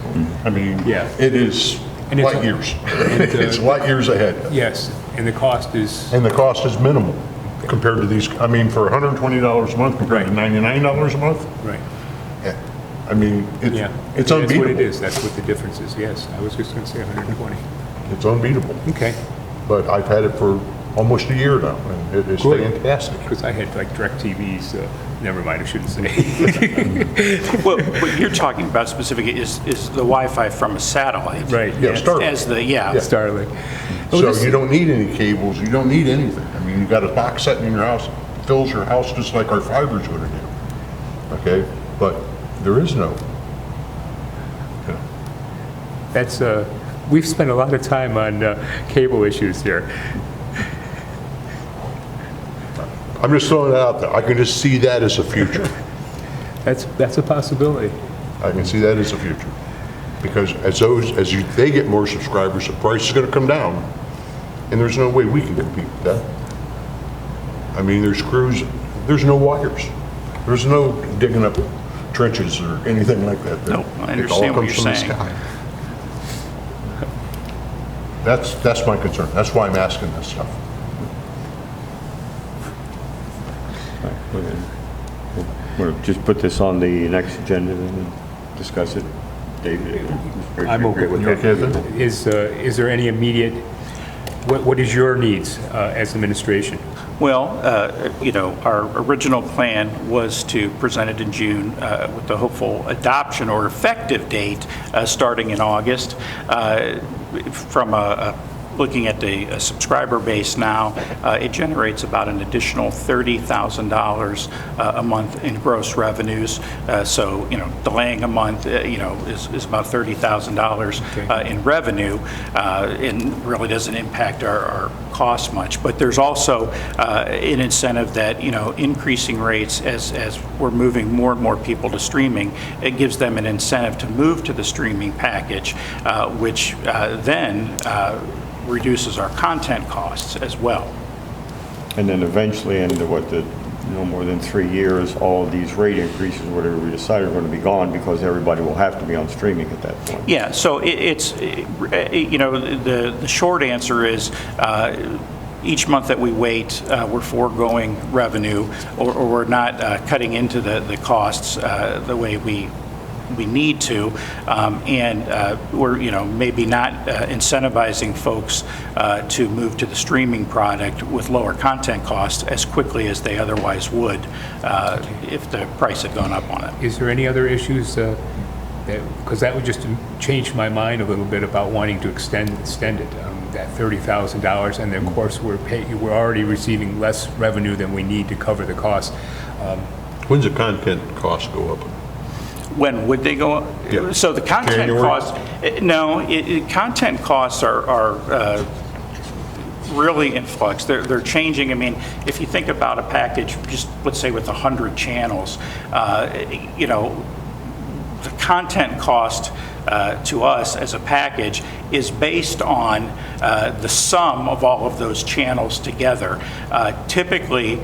I mean, Yeah. it is And it's- light years. It's light years ahead. Yes, and the cost is, And the cost is minimal compared to these, I mean, for $120 a month compared to Right. $99 a month, right, I mean, yeah. it's That's what it unbeatable. is. That's what the difference is, yes. I was just going to say 120. It's unbeatable. Okay, But I've had it for almost a year now, and it is Good. fantastic. because I had like DirecTVs, never mind, I shouldn't say. well, what you're talking about specifically is the Wi-Fi from a satellite. Right, Yeah, yeah. Starlink. As the, yeah. Starlink. Oh, So this- you don't need any cables, you don't need anything. I mean, you got a box set in your house, fills your house just like our fiber's gonna do. Okay, but there is no. That's, we've spent a lot of time on cable issues here. I'm just throwing it out there. I can just see that as a future. That's a possibility. I can see that as a future. Because they get more subscribers, the price is gonna come down, and there's no way we can compete with that. I mean, there's crews, there's no wires. There's no digging up trenches or anything like that. No, I understand what you're saying. It all comes from the sky. That's my concern. That's why I'm asking this stuff. We'll just put this on the next agenda and discuss it. David? I'm okay with You okay with that. Is there any immediate, what is your needs as administration? Well, our original plan was to present it in June with the hopeful adoption or effective date starting in August. From looking at the subscriber base now, it generates about an additional $30,000 a month in gross revenues. So, delaying a month, is about $30,000 in revenue, and really doesn't impact our costs much. But there's also an incentive that, increasing rates as we're moving more and more people to streaming, it gives them an incentive to move to the streaming package, which then reduces our content costs as well. And then eventually, in no more than 3 years, all of these rate increases, whatever we decide, are going to be gone because everybody will have to be on streaming at that point. Yeah, so the short answer is each month that we wait, we're foregoing revenue, or we're not cutting into the costs the way we need to, and we're maybe not incentivizing folks to move to the streaming product with lower content costs as quickly as they otherwise would if the price had gone up on it. Is there any other issues because that would just change my mind a little bit about wanting to extend it, that $30,000, and then of course we're already receiving less revenue than we need to cover the cost. When's the content cost go up? When would they go up? Yeah. So the content January? costs, content costs are really in flux. They're changing. I mean, if you think about a package, just let's say with 100 channels, the content cost to us as a package is based on the sum of all of those channels together. Typically,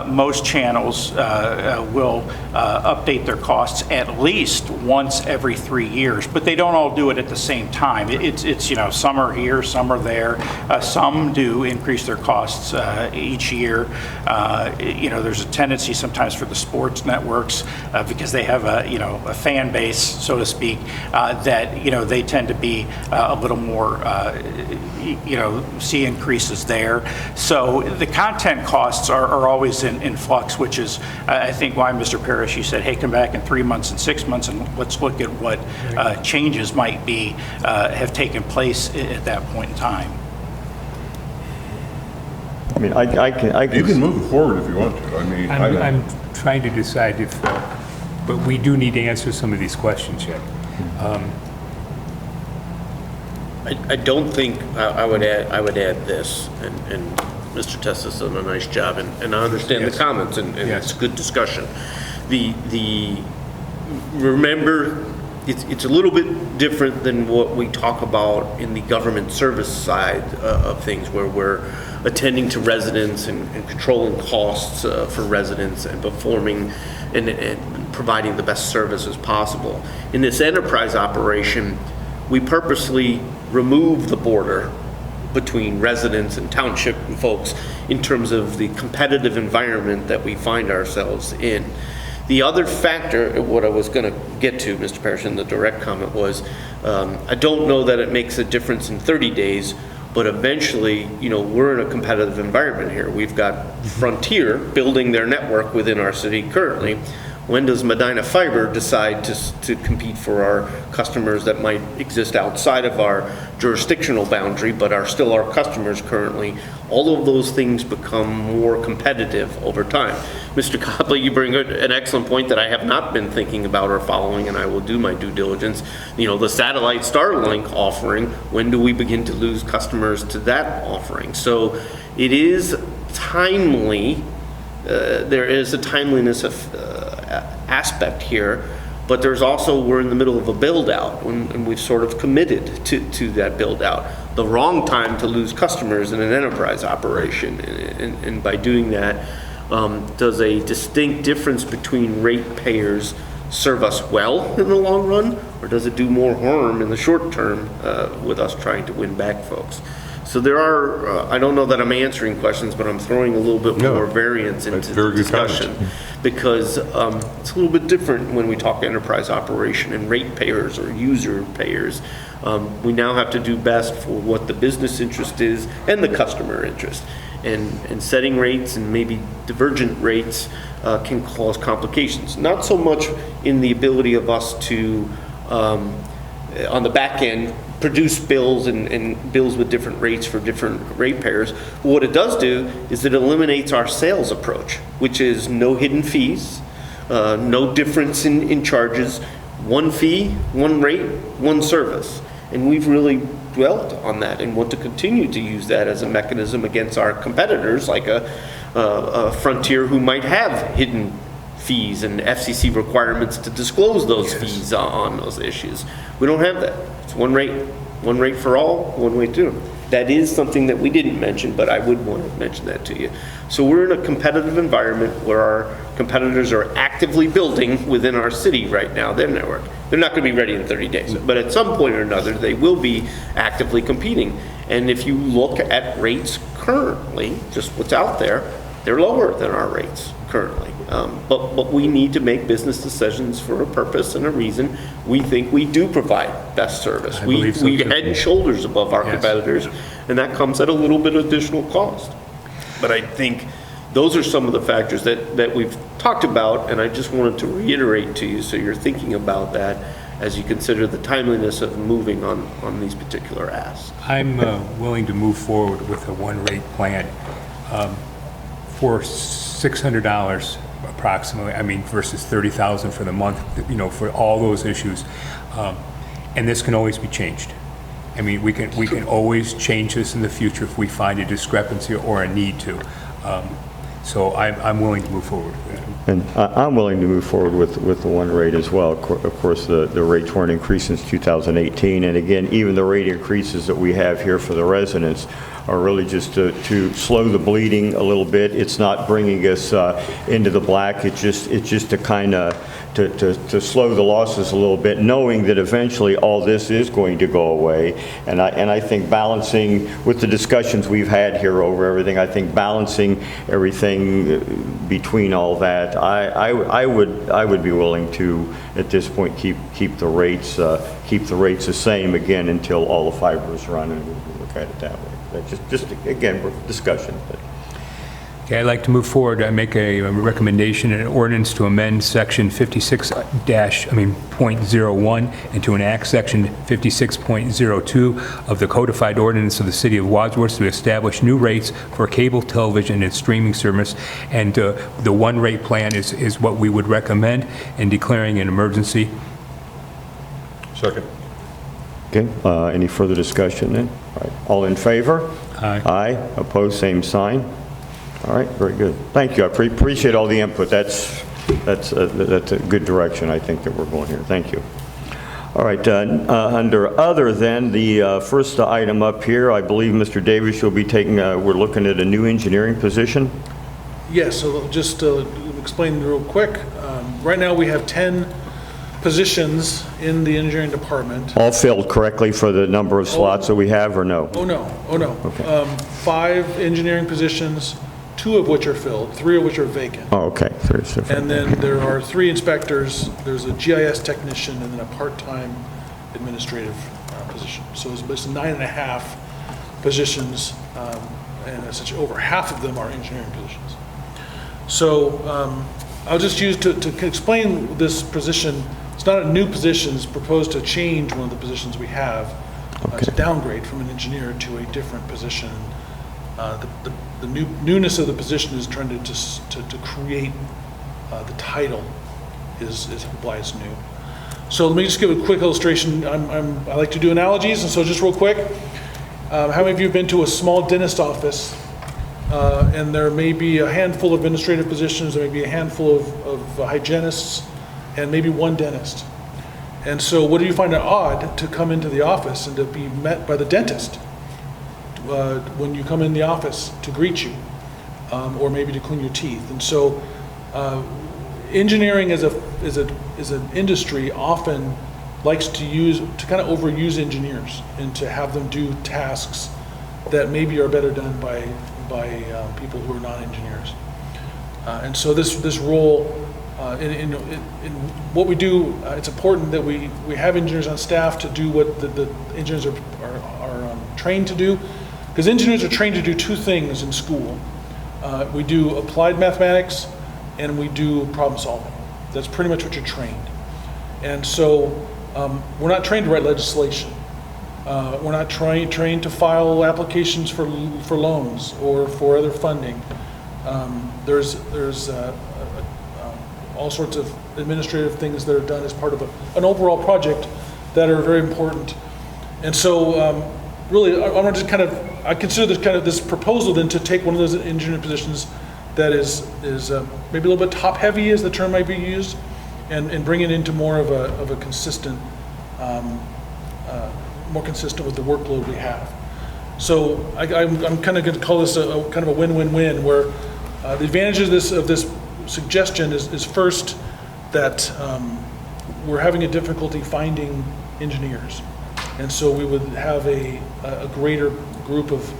most channels will update their costs at least once every 3 years, but they don't all do it at the same time. It's some are here, some are there. Some do increase their costs each year. There's a tendency sometimes for the sports networks because they have a fan base, so to speak, that they tend to be a little more see increases there. So the content costs are always in flux, which is I think why Mr. Parrish, you said, hey, come back in 3 months and 6 months and let's look at what changes might have taken place at that point in time. mean, I can. You can move it forward if you want to. I mean, I'm trying to decide if, but we do need to answer some of these questions yet. I don't think, I would add this, and Mr. Tessa's done a nice job, and I understand the Yes. comments, and Yes. it's good discussion. Remember, it's a little bit different than what we talk about in the government service side of things, where we're attending to residents and controlling costs for residents and performing and providing the best services possible. In this enterprise operation, we purposely remove the border between residents and township and folks in terms of the competitive environment that we find ourselves in. The other factor, what I was going to get to, Mr. Parrish, in the direct comment was, I don't know that it makes a difference in 30 days, but eventually, we're in a competitive environment here. We've got Frontier building their network within our city currently. When does Medina Fiber decide to compete for our customers that might exist outside of our jurisdictional boundary, but are still our customers currently? All of those things become more competitive over time. Mr. Copley, you bring an excellent point that I have not been thinking about or following, and I will do my due diligence. The satellite Starlink offering, when do we begin to lose customers to that offering? So it is timely. There is a timeliness of aspect here, but there's also, we're in the middle of a build out, and we've sort of committed to that build out. The wrong time to lose customers in an enterprise operation, and by doing that, does a distinct difference between ratepayers serve us well in the long run, or does it do more harm in the short term with us trying to win back folks? So there are, I don't know that I'm answering questions, but I'm throwing a little bit more variance into the discussion. Because it's a little bit different when we talk enterprise operation and ratepayers or user payers. We now have to do best for what the business interest is and the customer interest. And setting rates and maybe divergent rates can cause complications. Not so much in the ability of us to, on the back end, produce bills and bills with different rates for different ratepayers. What it does do is it eliminates our sales approach, which is no hidden fees, no difference in charges, one fee, one rate, one service. And we've really dwelt on that and want to continue to use that as a mechanism against our competitors, like a Frontier who might have hidden fees and FCC requirements to disclose those fees on those issues. We don't have that. It's one rate for all, one way to. That is something that we didn't mention, but I would want to mention that to you. So we're in a competitive environment where our competitors are actively building within our city right now, their network. They're not going to be ready in 30 days, but at some point or another, they will be actively competing. And if you look at rates currently, just what's out there, they're lower than our rates currently. But we need to make business decisions for a purpose and a reason. We think we do provide best service. I believe so, We too. head and shoulders above our Yes. competitors, and that comes at a little bit of additional cost. But I think those are some of the factors that we've talked about, and I just wanted to reiterate to you so you're thinking about that as you consider the timeliness of moving on these particular asks. I'm willing to move forward with a one-rate plan for $600 approximately, versus $30,000 for the month, for all those issues. And this can always be changed. We can always change this in the future if we find a discrepancy or a need to. So I'm willing to move forward with that. And I'm willing to move forward with the one rate as well. Of course, the rates weren't increased since 2018. And again, even the rate increases that we have here for the residents are really just to slow the bleeding a little bit. It's not bringing us into the black. It's just to kind of to slow the losses a little bit, knowing that eventually all this is going to go away. And I think balancing with the discussions we've had here over everything, I think balancing everything between all that, I would be willing to at this point keep the rates the same again until all the fiber is run, and we'll look at it that way. Just again, discussion. Okay, I'd like to move forward. I make a recommendation, an ordinance to amend section 56.01 and to enact section 56.02 of the codified ordinance of the City of Wadsworth to establish new rates for cable television and streaming service. And the one rate plan is what we would recommend in declaring an emergency. Second. Okay, any further discussion then? All right, all in favor? Aye. Aye, opposed, same sign. All right, very good. Thank you, I appreciate all the input. That's a good direction, I think, that we're going here. Thank you. All right, under other then, the first item up here, I believe Mr. Davis will be taking, we're looking at a new engineering position. Yes, so just to explain real quick, right now we have 10 positions in the engineering department. All filled correctly for the number of slots that we have, or no? Oh, no. Okay. 5 engineering positions, 2 of which are filled, 3 of which are vacant. Oh, okay. And then there are 3 inspectors, there's a GIS technician, and then a part-time administrative position. So it's 9.5 positions, and essentially over half of them are engineering positions. So I'll just use to explain this position. It's not a new position, it's proposed to change one of the positions we have. It's a downgrade from an engineer to a different position. The newness of the position is trying to create the title is why it's new. So let me just give a quick illustration. I like to do analogies, and so just real quick, how many of you have been to a small dentist office, and there may be a handful of administrative positions, there may be a handful of hygienists, and maybe 1 dentist. And so what do you find it odd to come into the office and to be met by the dentist when you come in the office to greet you, or maybe to clean your teeth? And so engineering as an industry often likes to kind of overuse engineers and to have them do tasks that maybe are better done by people who are not engineers. And so this role, in what we do, it's important that we have engineers on staff to do what the engineers are trained to do, because engineers are trained to do 2 things in school. We do applied mathematics and we do problem solving. That's pretty much what you're trained. And so we're not trained to write legislation. We're not trained to file applications for loans or for other funding. There's all sorts of administrative things that are done as part of an overall project that are very important. And so really, I want to just I consider this proposal then to take one of those engineering positions that is maybe a little bit top heavy, as the term might be used, and bring it into more of a consistent, more consistent with the workload we have. So I'm kind of going to call this a kind of a win-win-win, where the advantages of this suggestion is first that we're having a difficulty finding engineers, and so we would have a greater group of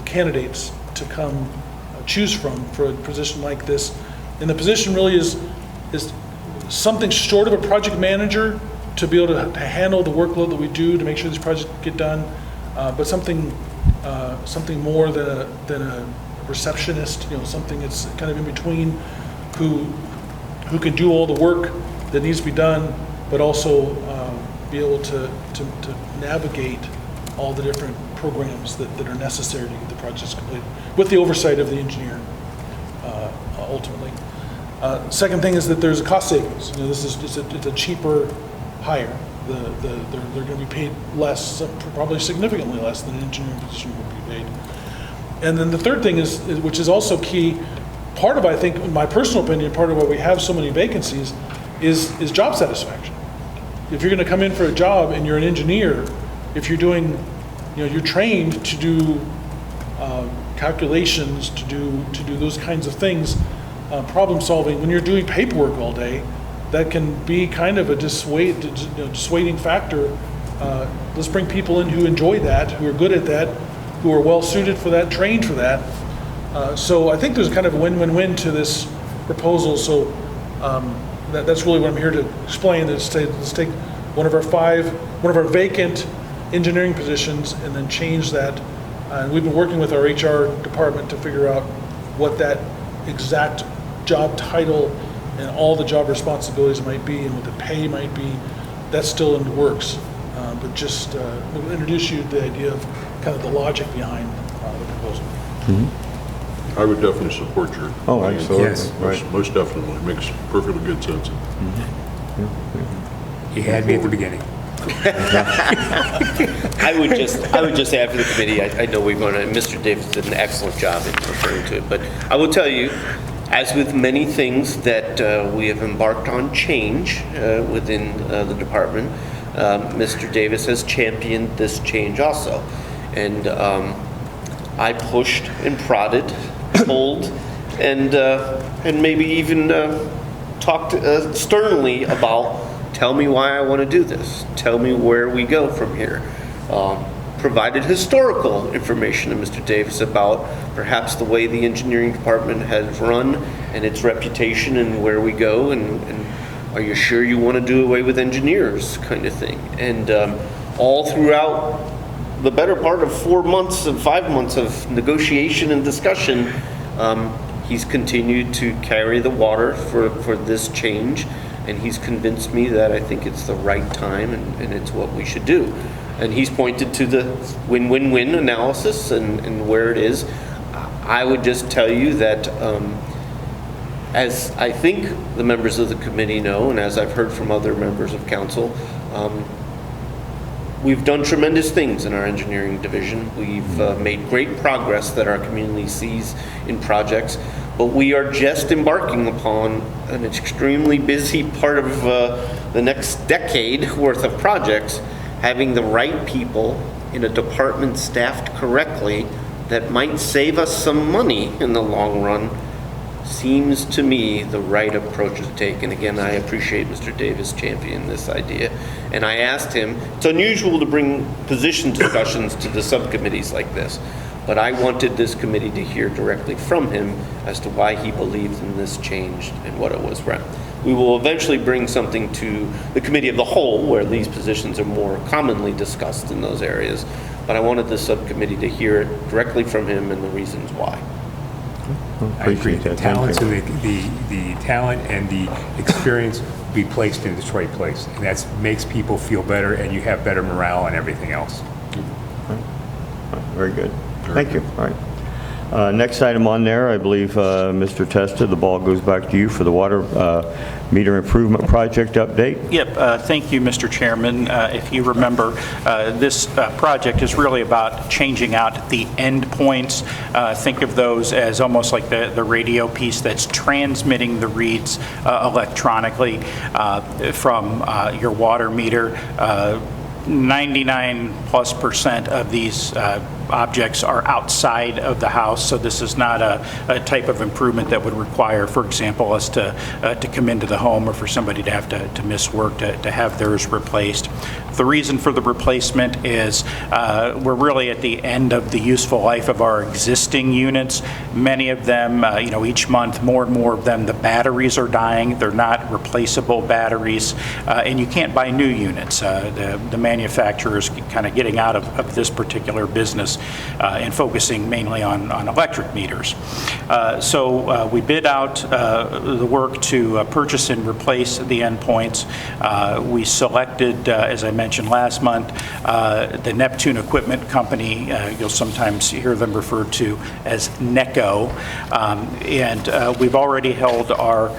candidates to come choose from for a position like this. And the position really is something short of a project manager to be able to handle the workload that we do to make sure these projects get done, but something more than a receptionist, something that's kind of in between, who can do all the work that needs to be done, but also be able to navigate all the different programs that are necessary to get the projects completed, with the oversight of the engineer, ultimately. Second thing is that there's a cost savings. It's a cheaper hire. They're going to be paid less, probably significantly less than an engineering position would be paid. And then the third thing is, which is also key, part of, I think, in my personal opinion, part of why we have so many vacancies is job satisfaction. If you're going to come in for a job and you're an engineer, if you're doing, you're trained to do calculations, to do those kinds of things, problem solving, when you're doing paperwork all day, that can be kind of a dissuading factor. Let's bring people in who enjoy that, who are good at that, who are well suited for that, trained for that. So I think there's kind of a win-win-win to this proposal. So that's really what I'm here to explain. Let's take one of our vacant engineering positions and then change that. And we've been working with our HR department to figure out what that exact job title and all the job responsibilities might be and what the pay might be, that's still in the works. But just we'll introduce you to the idea of kind of the logic behind the proposal. I would definitely support your. Oh, absolutely. Yes. Most definitely. Makes perfectly good sense. You had me at the beginning. I would just add for the committee, I know we're going to, Mr. Davis did an excellent job in referring to it, but I will tell you, as with many things that we have embarked on change within the department, Mr. Davis has championed this change also. And I pushed and prodded, told, and maybe even talked sternly about, tell me why I want to do this. Tell me where we go from here. Provided historical information to Mr. Davis about perhaps the way the engineering department has run and its reputation and where we go, and are you sure you want to do away with engineers kind of thing. And all throughout the better part of 4 months and 5 months of negotiation and discussion, he's continued to carry the water for this change, and he's convinced me that I think it's the right time and it's what we should do. And he's pointed to the win-win-win analysis and where it is. I would just tell you that as I think the members of the committee know, and as I've heard from other members of council, we've done tremendous things in our engineering division. We've made great progress that our community sees in projects, but we are just embarking upon an extremely busy part of the next decade worth of projects. Having the right people in a department staffed correctly that might save us some money in the long run seems to me the right approach to take. And again, I appreciate Mr. Davis championing this idea. And I asked him, it's unusual to bring position discussions to the subcommittees like this, but I wanted this committee to hear directly from him as to why he believed in this change and what it was. We will eventually bring something to the committee of the whole where these positions are more commonly discussed in those areas, but I wanted this subcommittee to hear it directly from him and the reasons why. I agree. Appreciate that. Talent, so Thank you. the talent and the experience be placed in its right place, and that makes people feel better, and you have better morale and everything else. Very good. Thank you. All right. Next item on there, I believe, Mr. Testa, the ball goes back to you for the water meter improvement project update. Yep, thank you, Mr. Chairman. If you remember, this project is really about changing out the endpoints. Think of those as almost like the radio piece that's transmitting the reads electronically from your water meter. 99+% of these objects are outside of the house, so this is not a type of improvement that would require, for example, us to come into the home or for somebody to have to miss work to have theirs replaced. The reason for the replacement is we're really at the end of the useful life of our existing units. Many of them, each month, more and more of them, the batteries are dying. They're not replaceable batteries, and you can't buy new units. The manufacturers kind of getting out of this particular business and focusing mainly on electric meters. So we bid out the work to purchase and replace the endpoints. We selected, as I mentioned last month, the Neptune Equipment Company. You'll sometimes hear them referred to as NECO. And we've already held our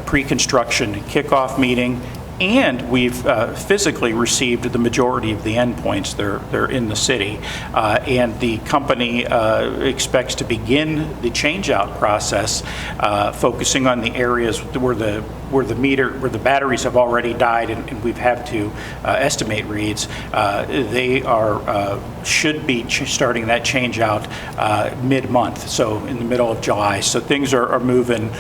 pre-construction kickoff meeting, and we've physically received the majority of the endpoints. They're in the city, and the company expects to begin the change-out process, focusing on the areas where the batteries have already died, and we've had to estimate reads. They should be starting that change-out mid-month, so in the middle of July. So things are moving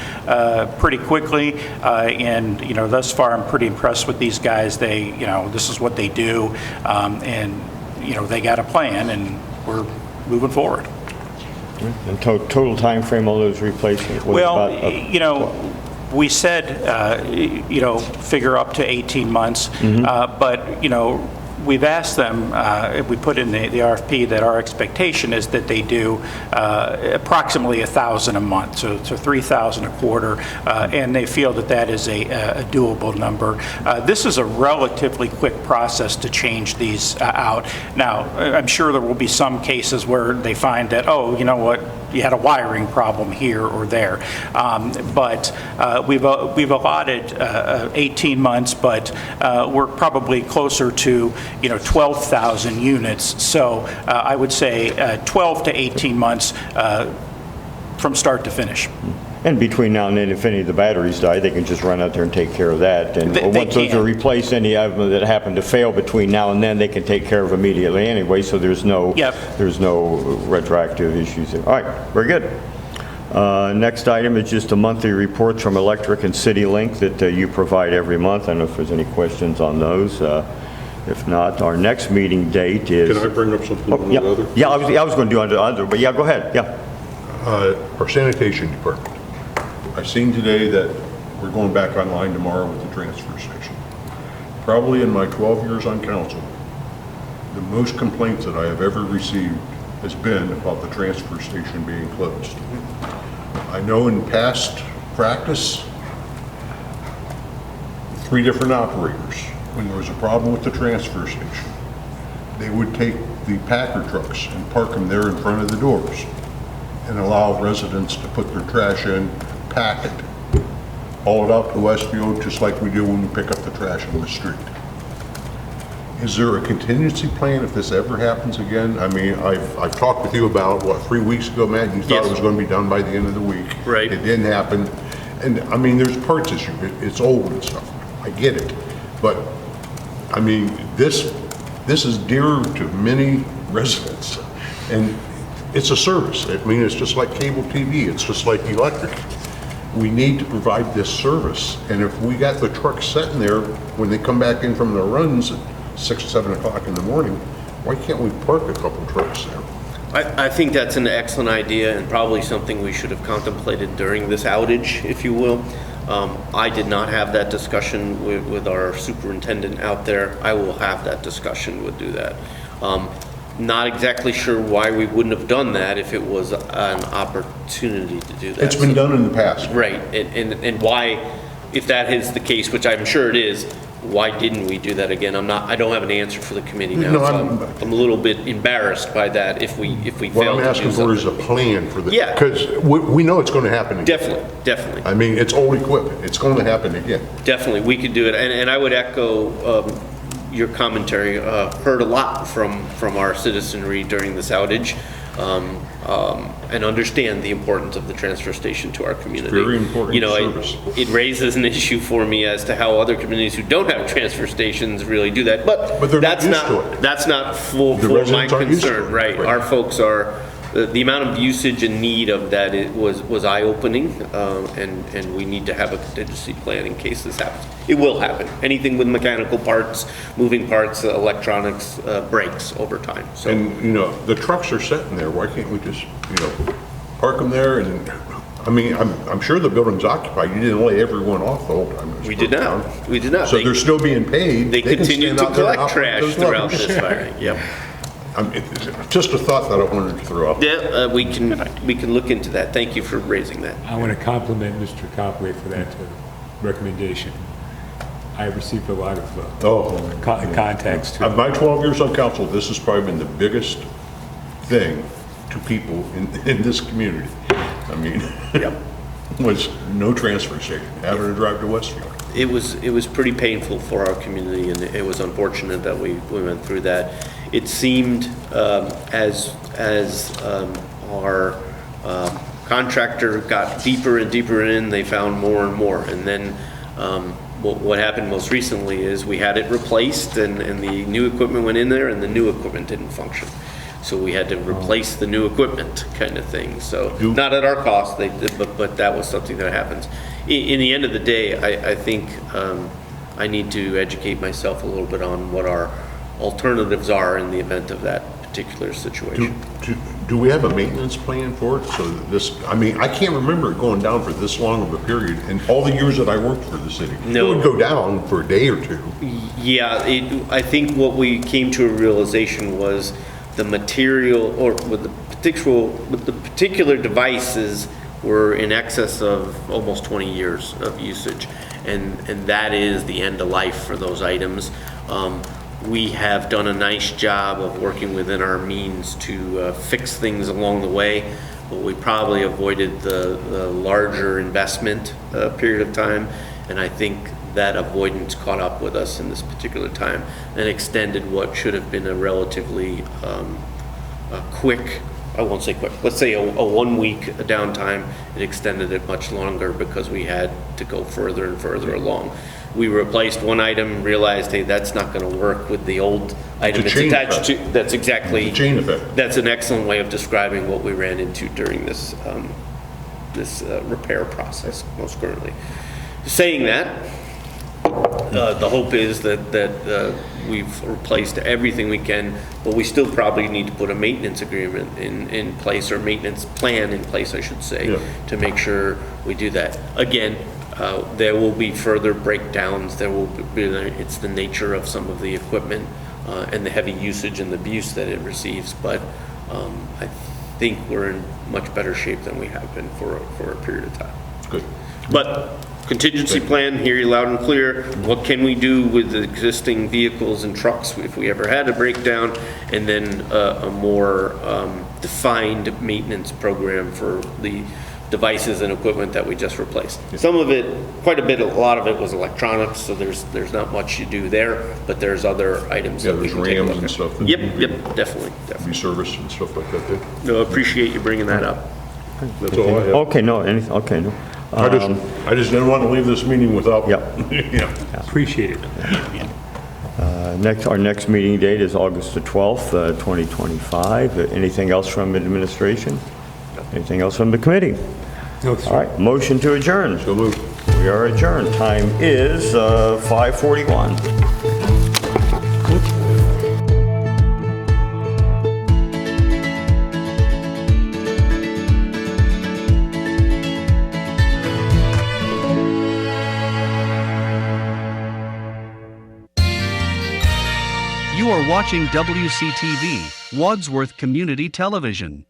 pretty quickly, and thus far I'm pretty impressed with these guys. They, this is what they do, and they got a plan, and we're moving forward. And total time frame on those replacements? We said, figure up to 18 months, but, we've asked them, we put in the RFP that our expectation is that they do approximately 1,000 a month, so 3,000 a quarter, and they feel that that is a doable number. This is a relatively quick process to change these out. Now, I'm sure there will be some cases where they find that, oh, you know what, you had a wiring problem here or there. But we've allotted 18 months, but we're probably closer to 12,000 units. So I would say 12 to 18 months from start to finish. And between now and then, if any of the batteries die, they can just run out there and take care of that. And They once those can. are replaced, any of them that happen to fail between now and then, they can take care of immediately anyway, so there's no, Yep. there's no retroactive issues there. All right, very good. Next item is just a monthly report from Electric and CityLink that you provide every month. I don't know if there's any questions on those. If not, our next meeting date is... Can I bring up something on Yeah, the other? yeah, I was going to do under, but yeah, go ahead, yeah. Our sanitation department. I've seen today that we're going back online tomorrow with the transfer station. Probably in my 12 years on council, the most complaints that I have ever received has been about the transfer station being closed. I know in past practice, 3 different operators, when there was a problem with the transfer station, they would take the packer trucks and park them there in front of the doors and allow residents to put their trash in, pack it, haul it out to Westfield, just like we do when we pick up the trash on the street. Is there a contingency plan if this ever happens again? I mean, I've talked with you about, 3 weeks ago, Matt, you thought Yes. it was going to be done by the end of the week. Right. It didn't happen. And, I mean, there's parts issue. It's old and stuff. I get it. But, I mean, this is dear to many residents. And it's a service. I mean, it's just like cable TV. It's just like electric. We need to provide this service. And if we got the trucks sitting there when they come back in from their runs at 6, 7 o'clock in the morning, why can't we park a couple trucks there? I think that's an excellent idea and probably something we should have contemplated during this outage, if you will. I did not have that discussion with our superintendent out there. I will have that discussion, would do that. Not exactly sure why we wouldn't have done that if it was an opportunity to do that. It's been done in the past. Right, and why, if that is the case, which I'm sure it is, why didn't we do that again? I don't have an answer for the committee now, No, so I'm a little bit embarrassed by that if we What fail I'm to do asking for is something. a plan for the, Yeah. because we know it's going to happen again. Definitely. I mean, it's old equipment. It's going to happen again. Definitely, we could do it, and I would echo your commentary. Heard a lot from our citizenry during this outage, and understand the importance of the transfer station to our community. very important service. It raises an issue for me as to how other communities who don't have transfer stations really do that, but But they're not that's used to not it. that's not for The my residents aren't used to concern, it. right? Right. Our folks are. The amount of usage and need of that was eye-opening, and we need to have a contingency plan in case this happens. It will happen. Anything with mechanical parts, moving parts, electronics breaks over time. So And, the trucks are sitting there. Why can't we just, park them there? And, I mean, I'm sure the building's occupied. You didn't lay everyone off the whole time. we did not. We did not. So they're still being paid. They can continue stand to out there and collect operate trash those throughout levers. this fire. Yep. It's just a thought that I wanted to throw out. Yeah, we can look into that. Thank you for raising that. I want to compliment Mr. Copley for that recommendation. I received a lot of contacts too. My 12 years on council, this has probably been the biggest thing to people in this community. I mean, was no transfer station, having to drive to Westfield. It was pretty painful for our community, and it was unfortunate that we went through that. It seemed as our contractor got deeper and deeper in, they found more and more. And then what happened most recently is we had it replaced, and the new equipment went in there, and the new equipment didn't function. So we had to replace the new equipment, kind of thing. So not at our cost, but that was something that happens. In the end of the day, I think I need to educate myself a little bit on what our alternatives are in the event of that particular situation. Do we have a maintenance plan for it? So that this, I mean, I can't remember it going down for this long of a period in all the years that I worked for the city. No. It would go down for a day or two. Yeah, I think what we came to a realization was the material, or with the particular devices were in excess of almost 20 years of usage. And that is the end of life for those items. We have done a nice job of working within our means to fix things along the way, but we probably avoided the larger investment period of time, and I think that avoidance caught up with us in this particular time and extended what should have been a relatively quick, I won't say quick, let's say a 1 week downtime. It extended it much longer because we had to go further and further along. We replaced one item, realized, hey, that's not going to work with the old item it's chain attached effect. to. That's exactly. It's a chain effect. That's an excellent way of describing what we ran into during this repair process most currently. Saying that, the hope is that we've replaced everything we can, but we still probably need to put a maintenance agreement in place, or maintenance plan in place, I should say, Yeah. to make sure we do that. Again, there will be further breakdowns. There will be, it's the nature of some of the equipment and the heavy usage and the abuse that it receives, but I think we're in much better shape than we have been for a period of time. Good. But contingency plan, hear you loud and clear. What can we do with the existing vehicles and trucks if we ever had a breakdown? And then a more defined maintenance program for the devices and equipment that we just replaced. Some of it, quite a bit, a lot of it was electronics, so there's not much you do there, but there's other items Yeah, that we there's can take a RAMs look and at. stuff that Yep, need to yep, definitely. Be serviced and stuff like that, too. No, appreciate you bringing that up. That's all I have. Okay, no, okay, no. I just didn't want to leave this meeting without. Yep. Yeah. Appreciate it. Our next meeting date is August the 12th, 2025. Anything else from administration? Anything else from the committee? No, sir. All right, motion to adjourn. So moved. We are adjourned. Time is 5:41. You are watching WCTV, Wadsworth Community Television.